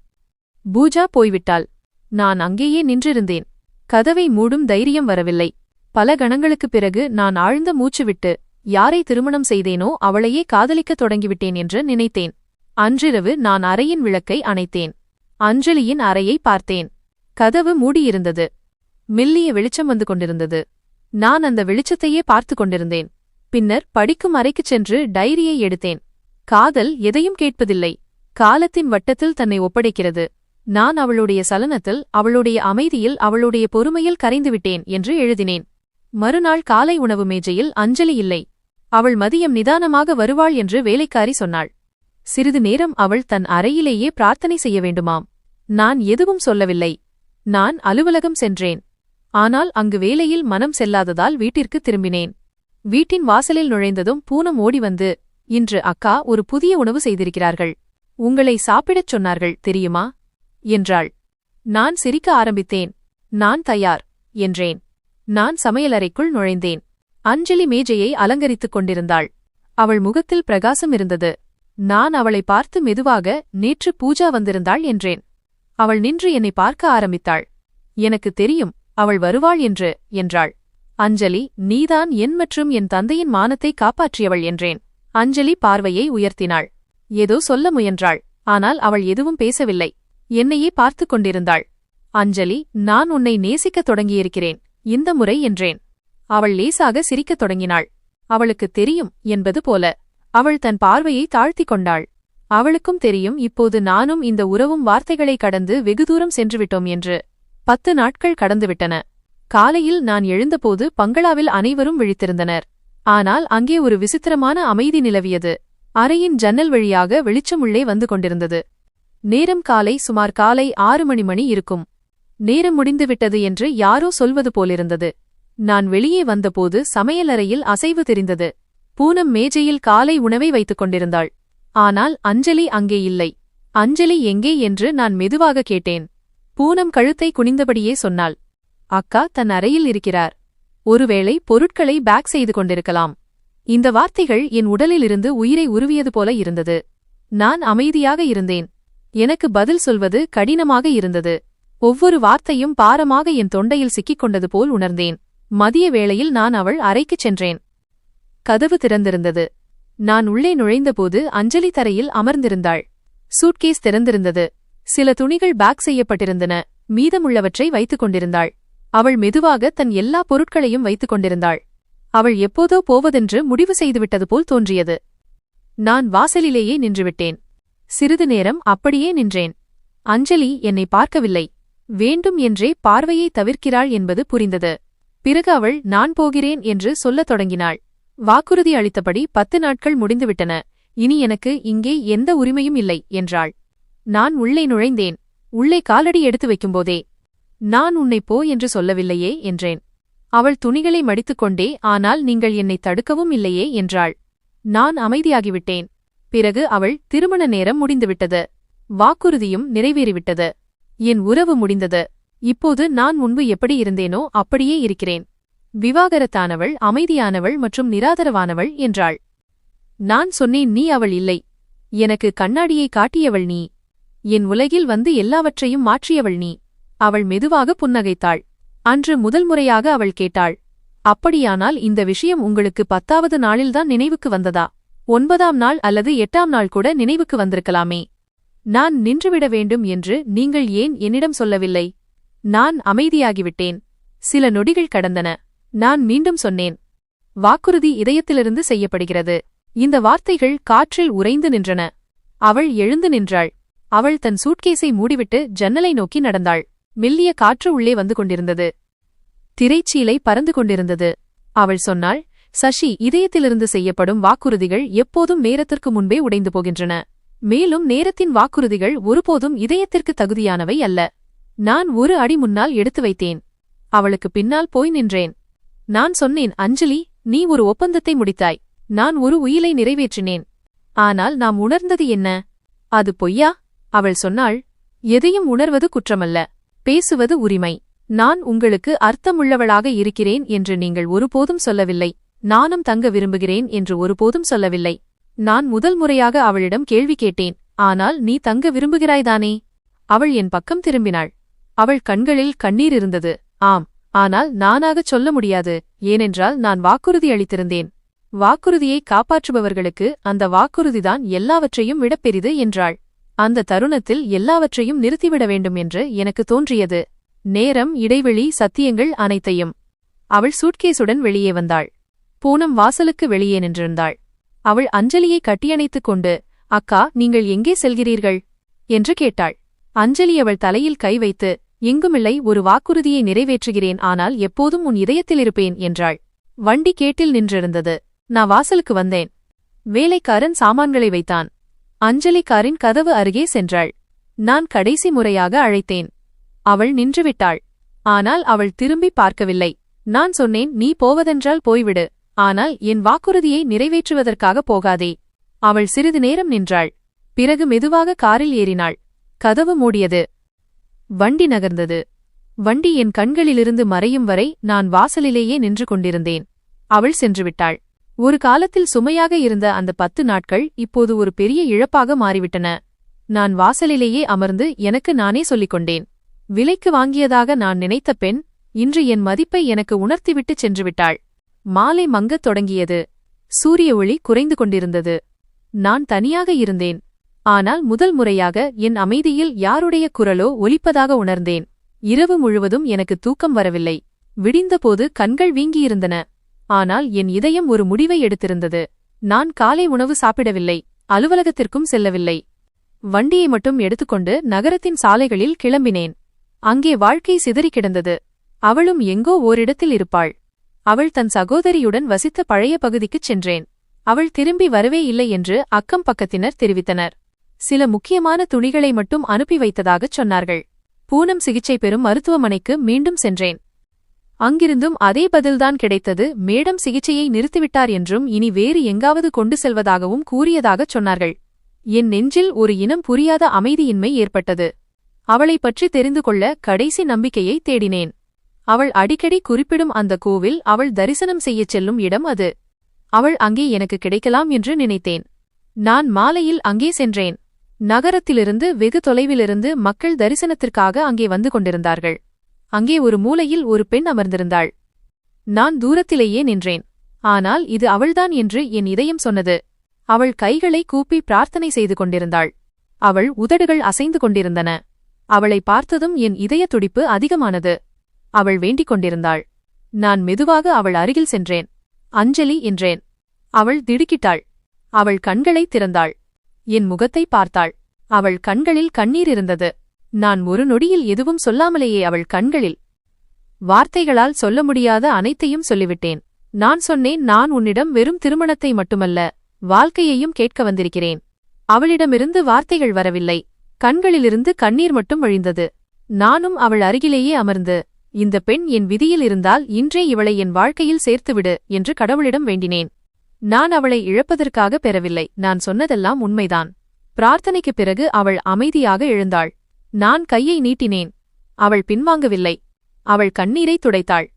Speaker 1: பூஜா போய்விட்டாள். நான் அங்கேயே நின்றிருந்தேன். கதவை மூடும் தைரியம் வரவில்லை. பல கணங்களுக்குப் பிறகு நான் ஆழ்ந்த மூச்சுவிட்டு, யாரை திருமணம் செய்தேனோ அவளையே காதலிக்கத் தொடங்கிவிட்டேன் என்று நினைத்தேன். அன்றிரவு நான் அறையின் விளக்கை அணைத்தேன். அஞ்சலியின் அறையை பார்த்தேன். கதவு மூடியிருந்தது. மெல்லிய வெளிச்சம் வந்து கொண்டிருந்தது. நான் அந்த வெளிச்சத்தையே பார்த்து கொண்டிருந்தேன். பின்னர் படிக்கும் அறைக்குச் சென்று டைரியை எடுத்தேன். காதல் எதையும் கேட்பதில்லை. காலத்தின் வட்டத்தில் தன்னை ஒப்படைக்கிறது. நான் அவளுடைய சலனத்தில், அவளுடைய அமைதியில், அவளுடைய பொறுமையில் கரைந்துவிட்டேன் என்று எழுதினேன். மறுநாள் காலை உணவு மேஜையில் அஞ்சலி இல்லை. அவள் மதியம் நிதானமாக வருவாள் என்று வேலைக்காரி சொன்னாள். சிறிது நேரம் அவள் தன் அறையிலேயே பிரார்த்தனை செய்ய வேண்டுமாம். நான் எதுவும் சொல்லவில்லை. நான் அலுவலகம் சென்றேன். ஆனால் அங்கு வேலையில் மனம் செல்லாததால் வீட்டிற்கு திரும்பினேன். வீட்டின் வாசலில் நுழைந்ததும் பூனம் ஓடி வந்து, இன்று அக்கா ஒரு புதிய உணவு செய்திருக்கிறார்கள். உங்களை சாப்பிடச் சொன்னார்கள் தெரியுமா என்றாள். நான் சிரிக்க ஆரம்பித்தேன். நான் தயார் என்றேன். நான் சமையலறைக்குள் நுழைந்தேன். அஞ்சலி மேஜையை அலங்கரித்துக் கொண்டிருந்தாள். அவள் முகத்தில் பிரகாசம் இருந்தது. நான் அவளை பார்த்து மெதுவாக, நேற்று பூஜா வந்திருந்தாள் என்றேன். அவள் நின்று என்னை பார்க்க ஆரம்பித்தாள். எனக்கு தெரியும், அவள் வருவாள் என்றாள். அஞ்சலி, நீதான் என் மற்றும் என் தந்தையின் மானத்தை காப்பாற்றியவள் என்றேன். அஞ்சலி பார்வையை உயர்த்தினாள். ஏதோ சொல்ல முயன்றாள். ஆனால் அவள் எதுவும் பேசவில்லை. என்னையே பார்த்து கொண்டிருந்தாள். அஞ்சலி, நான் உன்னை நேசிக்கத் தொடங்கியிருக்கிறேன் இந்த முறை என்றேன். அவள் லேசாக சிரிக்கத் தொடங்கினாள். அவளுக்கு தெரியும் என்பது போல. அவள் தன் பார்வையை தாழ்த்திக் கொண்டாள். அவளுக்கும் தெரியும், இப்போது நானும் இந்த உறவும் வார்த்தைகளை கடந்து வெகு தூரம் சென்றுவிட்டோம் என்று. 10 நாட்கள் கடந்துவிட்டன. காலையில் நான் எழுந்தபோது பங்களாவில் அனைவரும் விழித்திருந்தனர். ஆனால் அங்கே ஒரு விசித்திரமான அமைதி நிலவியது. அறையின் ஜன்னல் வழியாக வெளிச்சம் உள்ளே வந்து கொண்டிருந்தது. நேரம் சுமார் காலை 6 மணி இருக்கும். நேரம் முடிந்துவிட்டது என்று யாரோ சொல்வது போலிருந்தது. நான் வெளியே வந்தபோது சமையலறையில் அசைவு தெரிந்தது. பூனம் மேஜையில் காலை உணவை வைத்துக் கொண்டிருந்தாள். ஆனால் அஞ்சலி அங்கே இல்லை. அஞ்சலி எங்கே என்று நான் மெதுவாக கேட்டேன். பூனம் கழுத்தை குனிந்தபடியே சொன்னாள். அக்கா தன் அறையில் இருக்கிறார். ஒருவேளை பொருட்களை பேக் செய்து கொண்டிருக்கலாம். இந்த வார்த்தைகள் என் உடலிலிருந்து உயிரை உருவியது போல இருந்தது. நான் அமைதியாக இருந்தேன். எனக்கு பதில் சொல்வது கடினமாக இருந்தது. ஒவ்வொரு வார்த்தையும் பாரமாக என் தொண்டையில் சிக்கிக் கொண்டது போல் உணர்ந்தேன். மதிய வேளையில் நான் அவள் அறைக்குச் சென்றேன். கதவு திறந்திருந்தது. நான் உள்ளே நுழைந்தபோது அஞ்சலி தரையில் அமர்ந்திருந்தாள். சூட்கேஸ் திறந்திருந்தது. சில துணிகள் பேக் செய்யப்பட்டிருந்தன. மீதமுள்ளவற்றை வைத்துக் கொண்டிருந்தாள். அவள் மெதுவாக தன் எல்லா பொருட்களையும் வைத்துக் கொண்டிருந்தாள். அவள் எப்போதோ போவதென்று முடிவு செய்துவிட்டது போல் தோன்றியது. நான் வாசலிலேயே நின்றுவிட்டேன். சிறிது நேரம் அப்படியே நின்றேன். அஞ்சலி என்னை பார்க்கவில்லை. வேண்டும் என்றே பார்வையை தவிர்க்கிறாள் என்பது புரிந்தது. பிறகு அவள் நான் போகிறேன் என்று சொல்லத் தொடங்கினாள். வாக்குறுதி அளித்தபடி 10 நாட்கள் முடிந்துவிட்டன. இனி எனக்கு இங்கே எந்த உரிமையும் இல்லை என்றாள். நான் உள்ளே நுழைந்தேன். உள்ளே காலடி எடுத்து வைக்கும்போதே, நான் உன்னை போ என்று சொல்லவில்லையே என்றேன். அவள் துணிகளை மடித்துக்கொண்டே, ஆனால் நீங்கள் என்னை தடுக்கவும் இல்லையே என்றாள். நான் அமைதியாகிவிட்டேன். பிறகு அவள், திருமண நேரம் முடிந்துவிட்டது, வாக்குறுதியும் நிறைவேறிவிட்டது, என் உறவு முடிந்தது, இப்போது நான் முன்பு எப்படி இருந்தேனோ அப்படியே இருக்கிறேன், விவாகரத்தானவள், அமைதியானவள் மற்றும் நிராதரவானவள் என்றாள். நான் சொன்னேன், நீ அவள் இல்லை, எனக்கு கண்ணாடியை காட்டியவள் நீ, என் உலகில் வந்து எல்லாவற்றையும் மாற்றியவள் நீ. அவள் மெதுவாக புன்னகைத்தாள். அன்று முதல் முறையாக அவள் கேட்டாள், அப்படியானால் இந்த விஷயம் உங்களுக்கு 10வது நாளில்தான் நினைவுக்கு வந்ததா? 9ஆம் நாள் அல்லது 8ஆம் நாள் கூட நினைவுக்கு வந்திருக்கலாமே. நான் நின்றுவிட வேண்டும் என்று நீங்கள் ஏன் என்னிடம் சொல்லவில்லை? நான் அமைதியாகிவிட்டேன். சில நொடிகள் கடந்தன. நான் மீண்டும் சொன்னேன், வாக்குறுதி இதயத்திலிருந்து செய்யப்படுகிறது. இந்த வார்த்தைகள் காற்றில் உறைந்து நின்றன. அவள் எழுந்து நின்றாள். அவள் தன் சூட்கேஸை மூடிவிட்டு ஜன்னலை நோக்கி நடந்தாள். மெல்லிய காற்று உள்ளே வந்து கொண்டிருந்தது. திரைச்சீலை பறந்து கொண்டிருந்தது. அவள் சொன்னாள், சசி, இதயத்திலிருந்து செய்யப்படும் வாக்குறுதிகள் எப்போதும் நேரத்திற்கு முன்பே உடைந்து போகின்றன. மேலும் நேரத்தின் வாக்குறுதிகள் ஒருபோதும் இதயத்திற்கு தகுதியானவை அல்ல. நான் ஒரு அடி முன்னால் எடுத்து வைத்தேன். அவளுக்கு பின்னால் போய் நின்றேன். நான் சொன்னேன், அஞ்சலி, நீ ஒரு ஒப்பந்தத்தை முடித்தாய். நான் ஒரு உயிலை நிறைவேற்றினேன். ஆனால் நாம் உணர்ந்தது என்ன? அது பொய்யா? அவள் சொன்னாள், எதையும் உணர்வது குற்றமல்ல, பேசுவது உரிமை. நான் உங்களுக்கு அர்த்தமுள்ளவளாக இருக்கிறேன் என்று நீங்கள் ஒருபோதும் சொல்லவில்லை. நானும் தங்க விரும்புகிறேன் என்று ஒருபோதும் சொல்லவில்லை. நான் முதல் முறையாக அவளிடம் கேள்வி கேட்டேன், ஆனால் நீ தங்க விரும்புகிறாய்தானே? அவள் என் பக்கம் திரும்பினாள். அவள் கண்களில் கண்ணீர் இருந்தது. ஆம், ஆனால் நானாகச் சொல்ல முடியாது, ஏனென்றால் நான் வாக்குறுதி அளித்திருந்தேன். வாக்குறுதியை காப்பாற்றுபவர்களுக்கு அந்த வாக்குறுதிதான் எல்லாவற்றையும் விட பெரிது என்றாள். அந்த தருணத்தில் எல்லாவற்றையும் நிறுத்திவிட வேண்டும் என்று எனக்கு தோன்றியது. நேரம், இடைவெளி, சத்தியங்கள் அனைத்தையும். அவள் சூட்கேசுடன் வெளியே வந்தாள். பூனம் வாசலுக்கு வெளியே நின்றிருந்தாள். அவள் அஞ்சலியை கட்டியணைத்துக் கொண்டு, அக்கா, நீங்கள் எங்கே செல்கிறீர்கள் என்று கேட்டாள். அஞ்சலி அவள் தலையில் கை வைத்து, எங்குமில்லை, ஒரு வாக்குறுதியை நிறைவேற்றுகிறேன், ஆனால் எப்போதும் உன் இதயத்தில் இருப்பேன் என்றாள். வண்டி கேட்டில் நின்றிருந்தது. நான் வாசலுக்கு வந்தேன். வேலைக்காரன் சாமான்களை வைத்தான். அஞ்சலி காரின் கதவு அருகே சென்றாள். நான் கடைசி முறையாக அழைத்தேன். அவள் நின்றுவிட்டாள். ஆனால் அவள் திரும்பி பார்க்கவில்லை. நான் சொன்னேன், நீ போவதென்றால் போய்விடு, ஆனால் என் வாக்குறுதியை நிறைவேற்றுவதற்காக போகாதே. அவள் சிறிது நேரம் நின்றாள். பிறகு மெதுவாக காரில் ஏறினாள். கதவு மூடியது. வண்டி நகர்ந்தது. வண்டி என் கண்களிலிருந்து மறையும் வரை நான் வாசலிலேயே நின்று கொண்டிருந்தேன். அவள் சென்றுவிட்டாள். ஒரு காலத்தில் சுமையாக இருந்த அந்த 10 நாட்கள் இப்போது ஒரு பெரிய இழப்பாக மாறிவிட்டன. நான் வாசலிலேயே அமர்ந்து எனக்கு நானே சொல்லிக் கொண்டேன், விலைக்கு வாங்கியதாக நான் நினைத்த பெண் இன்று என் மதிப்பை எனக்கு உணர்த்திவிட்டுச் சென்றுவிட்டாள். மாலை மங்கத் தொடங்கியது. சூரிய ஒளி குறைந்து கொண்டிருந்தது. நான் தனியாக இருந்தேன். ஆனால் முதல் முறையாக என் அமைதியில் யாருடைய குரலோ ஒலிப்பதாக உணர்ந்தேன். இரவு முழுவதும் எனக்கு தூக்கம் வரவில்லை. விடிந்தபோது கண்கள் வீங்கியிருந்தன. ஆனால் என் இதயம் ஒரு முடிவை எடுத்திருந்தது. நான் காலை உணவு சாப்பிடவில்லை, அலுவலகத்திற்கும் செல்லவில்லை. வண்டியை மட்டும் எடுத்துக்கொண்டு நகரத்தின் சாலைகளில் கிளம்பினேன். அங்கே வாழ்க்கை சிதறி கிடந்தது. அவளும் எங்கோ ஓரிடத்தில் இருப்பாள். அவள் தன் சகோதரியுடன் வசித்த பழைய பகுதிக்குச் சென்றேன். அவள் திரும்பி வரவே இல்லை என்று அக்கம் பக்கத்தினர் தெரிவித்தனர். சில முக்கியமான துணிகளை மட்டும் அனுப்பி வைத்ததாகச் சொன்னார்கள். பூனம் சிகிச்சை பெறும் மருத்துவமனைக்கு மீண்டும் சென்றேன். அங்கிருந்தும் அதே பதில்தான் கிடைத்தது. மேடம் சிகிச்சையை நிறுத்திவிட்டார் என்றும் இனி வேறு எங்காவது கொண்டு செல்வதாகவும் கூறியதாகச் சொன்னார்கள். என் நெஞ்சில் ஒரு இனம் புரியாத அமைதியின்மை ஏற்பட்டது. அவளைப் பற்றி தெரிந்து கொள்ள கடைசி நம்பிக்கையை தேடினேன். அவள் அடிக்கடி குறிப்பிடும் அந்த கோவில் அவள் தரிசனம் செய்யச் செல்லும் இடம் அது. அவள் அங்கே எனக்கு கிடைக்கலாம் என்று நினைத்தேன். நான் மாலையில் அங்கே சென்றேன். நகரத்திலிருந்து வெகு தொலைவிலிருந்து மக்கள் தரிசனத்திற்காக அங்கே வந்து கொண்டிருந்தார்கள். அங்கே ஒரு மூலையில் ஒரு பெண் அமர்ந்திருந்தாள். நான் தூரத்திலேயே நின்றேன். ஆனால் இது அவள்தான் என்று என் இதயம் சொன்னது. அவள் கைகளை கூப்பி பிரார்த்தனை செய்து கொண்டிருந்தாள். அவள் உதடுகள் அசைந்து கொண்டிருந்தன. அவளை பார்த்ததும் என் இதய துடிப்பு அதிகமானது. அவள் வேண்டிக் கொண்டிருந்தாள். நான் மெதுவாக அவள் அருகில் சென்றேன். அஞ்சலி என்றேன். அவள் திடுக்கிட்டாள். அவள் கண்களை திறந்தாள். என் முகத்தை பார்த்தாள். அவள் கண்களில் கண்ணீர் இருந்தது. நான் ஒரு நொடியில் எதுவும் சொல்லாமலேயே அவள் கண்களில் வார்த்தைகளால் சொல்ல முடியாத அனைத்தையும் சொல்லிவிட்டேன். நான் சொன்னேன், நான் உன்னிடம் வெறும் திருமணத்தை மட்டுமல்ல, வாழ்க்கையையும் கேட்க வந்திருக்கிறேன். அவளிடமிருந்து வார்த்தைகள் வரவில்லை. கண்களிலிருந்து கண்ணீர் மட்டும் வழிந்தது. நானும் அவள் அருகிலேயே அமர்ந்து, இந்த பெண் என் விதியில் இருந்தால் இன்றே இவளை என் வாழ்க்கையில் சேர்த்துவிடு என்று கடவுளிடம் வேண்டினேன். நான் அவளை இழப்பதற்காக பெறவில்லை. நான் சொன்னதெல்லாம் உண்மைதான். பிரார்த்தனைக்குப் பிறகு அவள் அமைதியாக எழுந்தாள். நான் கையை நீட்டினேன். அவள் பின்வாங்கவில்லை. அவள் கண்ணீரை துடைத்தாள்.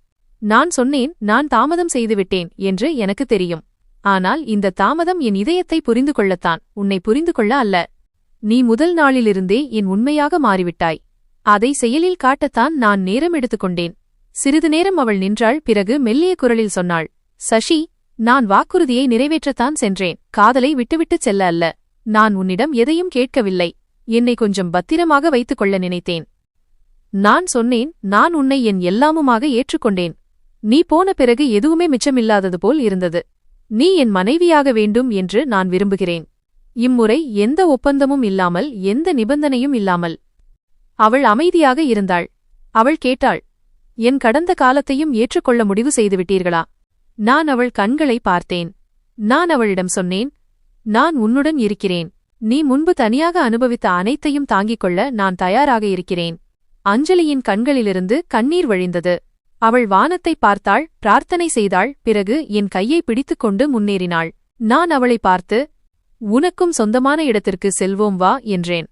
Speaker 1: நான் சொன்னேன், நான் தாமதம் செய்துவிட்டேன் என்று எனக்கு தெரியும். ஆனால் இந்த தாமதம் என் இதயத்தை புரிந்து கொள்ளத்தான், உன்னை புரிந்து கொள்ள அல்ல. நீ முதல் நாளிலிருந்தே என் உண்மையாக மாறிவிட்டாய். அதை செயலில் காட்டத்தான் நான் நேரம் எடுத்துக்கொண்டேன். சிறிது நேரம் அவள் நின்றாள். பிறகு மெல்லிய குரலில் சொன்னாள், சஷி, நான் வாக்குறுதியை நிறைவேற்றத்தான் சென்றேன், காதலை விட்டுவிட்டுச் செல்ல அல்ல. நான் உன்னிடம் எதையும் கேட்கவில்லை. என்னை கொஞ்சம் பத்திரமாக வைத்துக் கொள்ள நினைத்தேன். நான் சொன்னேன், நான் உன்னை என் எல்லாமுமாக ஏற்றுக்கொண்டேன். நீ போன பிறகு எதுவுமே மிச்சமில்லாதது போல் இருந்தது. நீ என் மனைவியாக வேண்டும் என்று நான் விரும்புகிறேன். இம்முறை எந்த ஒப்பந்தமும் இல்லாமல், எந்த நிபந்தனையும் இல்லாமல். அவள் அமைதியாக இருந்தாள். அவள் கேட்டாள், என் கடந்த காலத்தையும் ஏற்றுக்கொள்ள முடிவு செய்துவிட்டீர்களா? நான் அவள் கண்களை பார்த்தேன். நான் அவளிடம் சொன்னேன், நான் உன்னுடன் இருக்கிறேன். நீ முன்பு தனியாக அனுபவித்த அனைத்தையும் தாங்கிக் கொள்ள நான் தயாராக இருக்கிறேன். அஞ்சலியின் கண்களிலிருந்து கண்ணீர் வழிந்தது. அவள் வானத்தை பார்த்தாள், பிரார்த்தனை செய்தாள். பிறகு என் கையை பிடித்துக்கொண்டு முன்னேறினாள். நான் அவளை பார்த்து, உனக்கும் சொந்தமான இடத்திற்கு செல்வோம் வா என்றேன்.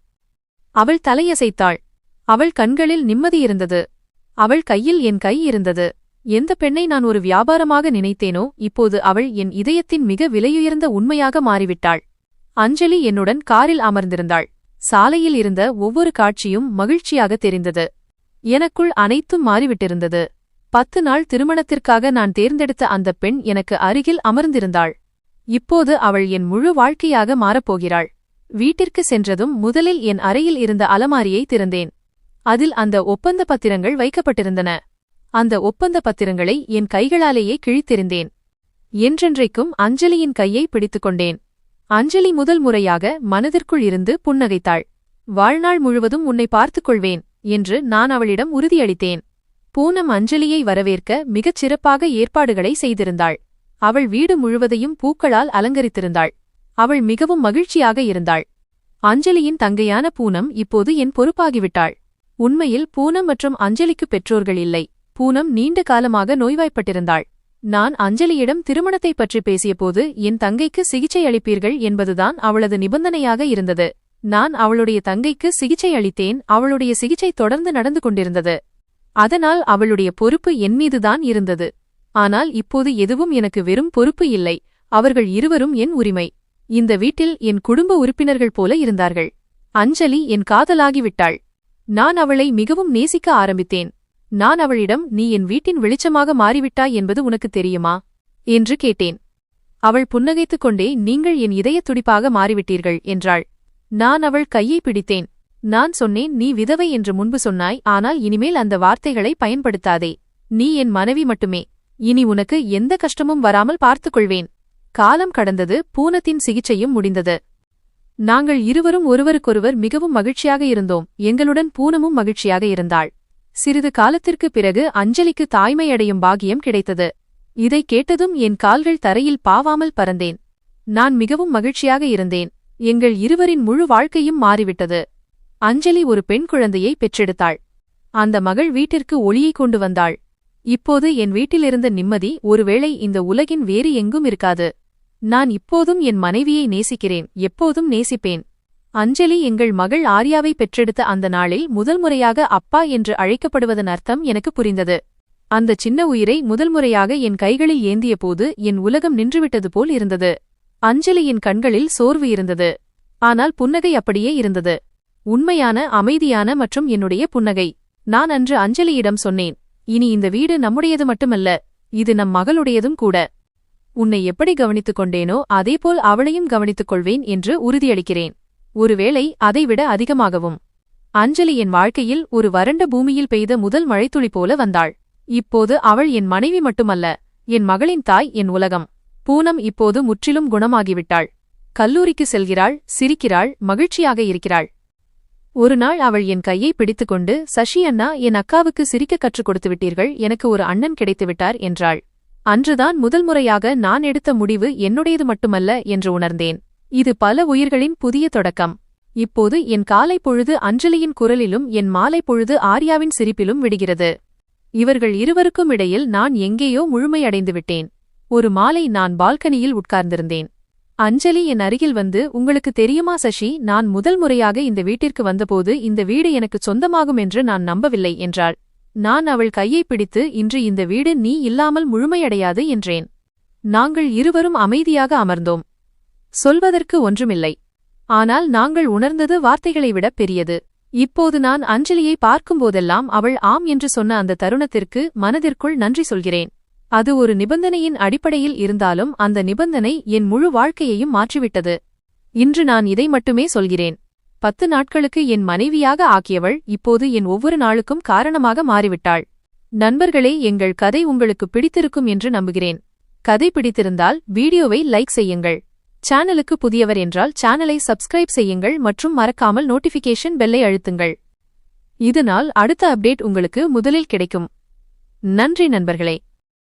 Speaker 1: அவள் தலையசைத்தாள். அவள் கண்களில் நிம்மதியிருந்தது. அவள் கையில் என் கை இருந்தது. எந்த பெண்ணை நான் ஒரு வியாபாரமாக நினைத்தேனோ, இப்போது அவள் என் இதயத்தின் மிக விலையுயர்ந்த உண்மையாக மாறிவிட்டாள். அஞ்சலி என்னுடன் காரில் அமர்ந்திருந்தாள். சாலையில் இருந்த ஒவ்வொரு காட்சியும் மகிழ்ச்சியாக தெரிந்தது. எனக்குள் அனைத்தும் மாறிவிட்டிருந்தது. 10 நாள் திருமணத்திற்காக நான் தேர்ந்தெடுத்த அந்த பெண் எனக்கு அருகில் அமர்ந்திருந்தாள். இப்போது அவள் என் முழு வாழ்க்கையாக மாறப்போகிறாள். வீட்டிற்கு சென்றதும் முதலில் என் அறையில் இருந்த அலமாரியை திறந்தேன். அதில் அந்த ஒப்பந்த பத்திரங்கள் வைக்கப்பட்டிருந்தன. அந்த ஒப்பந்த பத்திரங்களை என் கைகளாலேயே கிழித்தெறிந்தேன். என்றென்றைக்கும் அஞ்சலியின் கையை பிடித்துக்கொண்டேன். அஞ்சலி முதல் முறையாக மனதிற்குள் இருந்து புன்னகைத்தாள். வாழ்நாள் முழுவதும் உன்னை பார்த்துக் கொள்வேன் என்று நான் அவளிடம் உறுதியளித்தேன். பூனம் அஞ்சலியை வரவேற்க மிகச் சிறப்பாக ஏற்பாடுகளை செய்திருந்தாள். அவள் வீடு முழுவதையும் பூக்களால் அலங்கரித்திருந்தாள். அவள் மிகவும் மகிழ்ச்சியாக இருந்தாள். அஞ்சலியின் தங்கையான பூனம் இப்போது என் பொறுப்பாகிவிட்டாள். உண்மையில் பூனம் மற்றும் அஞ்சலிக்கு பெற்றோர்கள் இல்லை. பூனம் நீண்ட காலமாக நோய்வாய்ப்பட்டிருந்தாள். நான் அஞ்சலியிடம் திருமணத்தைப் பற்றி பேசியபோது என் தங்கைக்கு சிகிச்சை அளிப்பீர்கள் என்பதுதான் அவளது நிபந்தனையாக இருந்தது. நான் அவளுடைய தங்கைக்கு சிகிச்சை அளித்தேன். அவளுடைய சிகிச்சை தொடர்ந்து நடந்து கொண்டிருந்தது. அதனால் அவளுடைய பொறுப்பு என்மீதுதான் இருந்தது. ஆனால் இப்போது எதுவும் எனக்கு வெறும் பொறுப்பு இல்லை. அவர்கள் இருவரும் என் உரிமை. இந்த வீட்டில் என் குடும்ப உறுப்பினர்கள் போல இருந்தார்கள். அஞ்சலி என் காதலாகிவிட்டாள். நான் அவளை மிகவும் நேசிக்க ஆரம்பித்தேன். நான் அவளிடம், நீ என் வீட்டின் வெளிச்சமாக மாறிவிட்டாய் என்பது உனக்கு தெரியுமா என்று கேட்டேன். அவள் புன்னகைத்துக் கொண்டே, நீங்கள் என் இதயத் துடிப்பாக மாறிவிட்டீர்கள் என்றாள். நான் அவள் கையை பிடித்தேன். நான் சொன்னேன், நீ விதவை என்று முன்பு சொன்னாய். ஆனால் இனிமேல் அந்த வார்த்தைகளை பயன்படுத்தாதே. நீ என் மனைவி மட்டுமே. இனி உனக்கு எந்த கஷ்டமும் வராமல் பார்த்துக்கொள்வேன். காலம் கடந்தது. பூனத்தின் சிகிச்சையும் முடிந்தது. நாங்கள் இருவரும் ஒருவருக்கொருவர் மிகவும் மகிழ்ச்சியாக இருந்தோம். எங்களுடன் பூனமும் மகிழ்ச்சியாக இருந்தாள். சிறிது காலத்திற்குப் பிறகு அஞ்சலிக்கு தாய்மையடையும் பாக்கியம் கிடைத்தது. இதைக் கேட்டதும் என் கால்கள் தரையில் பாவாமல் பறந்தேன். நான் மிகவும் மகிழ்ச்சியாக இருந்தேன். எங்கள் இருவரின் முழு வாழ்க்கையும் மாறிவிட்டது. அஞ்சலி ஒரு பெண் குழந்தையை பெற்றெடுத்தாள். அந்த மகள் வீட்டிற்கு ஒளியை கொண்டு வந்தாள். இப்போது என் வீட்டிலிருந்த நிம்மதி ஒருவேளை இந்த உலகின் வேறு எங்கும் இருக்காது. நான் இப்போதும் என் மனைவியை நேசிக்கிறேன், எப்போதும் நேசிப்பேன். அஞ்சலி எங்கள் மகள் ஆர்யாவை பெற்றெடுத்த அந்த நாளில் முதல் முறையாக அப்பா என்று அழைக்கப்படுவதன் அர்த்தம் எனக்கு புரிந்தது. அந்த சின்ன உயிரை முதல் முறையாக என் கைகளில் ஏந்தியபோது என் உலகம் நின்றுவிட்டது போல் இருந்தது. அஞ்சலியின் கண்களில் சோர்வு இருந்தது. ஆனால் புன்னகை அப்படியே இருந்தது. உண்மையான, அமைதியான மற்றும் என்னுடைய புன்னகை. நான் அன்று அஞ்சலியிடம் சொன்னேன், இனி இந்த வீடு நம்முடையது மட்டுமல்ல, இது நம் மகளுடையதும் கூட. உன்னை எப்படி கவனித்துக் கொண்டேனோ அதேபோல் அவளையும் கவனித்துக் கொள்வேன் என்று உறுதியளிக்கிறேன். ஒருவேளை அதைவிட அதிகமாகவும். அஞ்சலி என் வாழ்க்கையில் ஒரு வறண்ட பூமியில் பெய்த முதல் மழைத்துளி போல வந்தாள். இப்போது அவள் என் மனைவி மட்டுமல்ல, என் மகளின் தாய், என் உலகம். பூனம் இப்போது முற்றிலும் குணமாகிவிட்டாள். கல்லூரிக்கு செல்கிறாள், சிரிக்கிறாள், மகிழ்ச்சியாக இருக்கிறாள். ஒரு நாள் அவள் என் கையை பிடித்துக்கொண்டு, சஷி அண்ணா, என் அக்காவுக்கு சிரிக்க கற்றுக் கொடுத்துவிட்டீர்கள், எனக்கு ஒரு அண்ணன் கிடைத்துவிட்டார் என்றாள். அன்றுதான் முதல் முறையாக நான் எடுத்த முடிவு என்னுடையது மட்டுமல்ல என்று உணர்ந்தேன். இது பல உயிர்களின் புதிய தொடக்கம். இப்போது என் காலை பொழுது அஞ்சலியின் குரலிலும் என் மாலை பொழுது ஆர்யாவின் சிரிப்பிலும் விடுகிறது. இவர்கள் இருவருக்கும் இடையில் நான் எங்கேயோ முழுமையடைந்து விட்டேன். ஒரு மாலை நான் பால்கனியில் உட்கார்ந்திருந்தேன். அஞ்சலி என் அருகில் வந்து, உங்களுக்கு தெரியுமா சசி, நான் முதல் முறையாக இந்த வீட்டிற்கு வந்தபோது இந்த வீடு எனக்கு சொந்தமாகும் என்று நான் நம்பவில்லை என்றாள். நான் அவள் கையை பிடித்து, இன்று இந்த வீடு நீ இல்லாமல் முழுமையடையாது என்றேன். நாங்கள் இருவரும் அமைதியாக அமர்ந்தோம். சொல்வதற்கு ஒன்றுமில்லை. ஆனால் நாங்கள் உணர்ந்தது வார்த்தைகளை விட பெரியது. இப்போது நான் அஞ்சலியை பார்க்கும்போதெல்லாம் அவள் ஆம் என்று சொன்ன அந்த தருணத்திற்கு மனதிற்குள் நன்றி சொல்கிறேன். அது ஒரு நிபந்தனையின் அடிப்படையில் இருந்தாலும் அந்த நிபந்தனை என் முழு வாழ்க்கையையும் மாற்றிவிட்டது. இன்று நான் இதை மட்டுமே சொல்கிறேன். 10 நாட்களுக்கு என் மனைவியாக ஆக்கியவள் இப்போது என் ஒவ்வொரு நாளுக்கும் காரணமாக மாறிவிட்டாள். நண்பர்களே, எங்கள் கதை உங்களுக்கு பிடித்திருக்கும் என்று நம்புகிறேன். கதை பிடித்திருந்தால் வீடியோவை லைக் செய்யுங்கள். சேனலுக்கு புதியவர் என்றால் சேனலை சப்ஸ்கிரைப் செய்யுங்கள் மற்றும் மறக்காமல் நோட்டிஃபிகேஷன் பெல்லை அழுத்துங்கள். இதனால் அடுத்த அப்டேட் உங்களுக்கு முதலில் கிடைக்கும். நன்றி நண்பர்களே.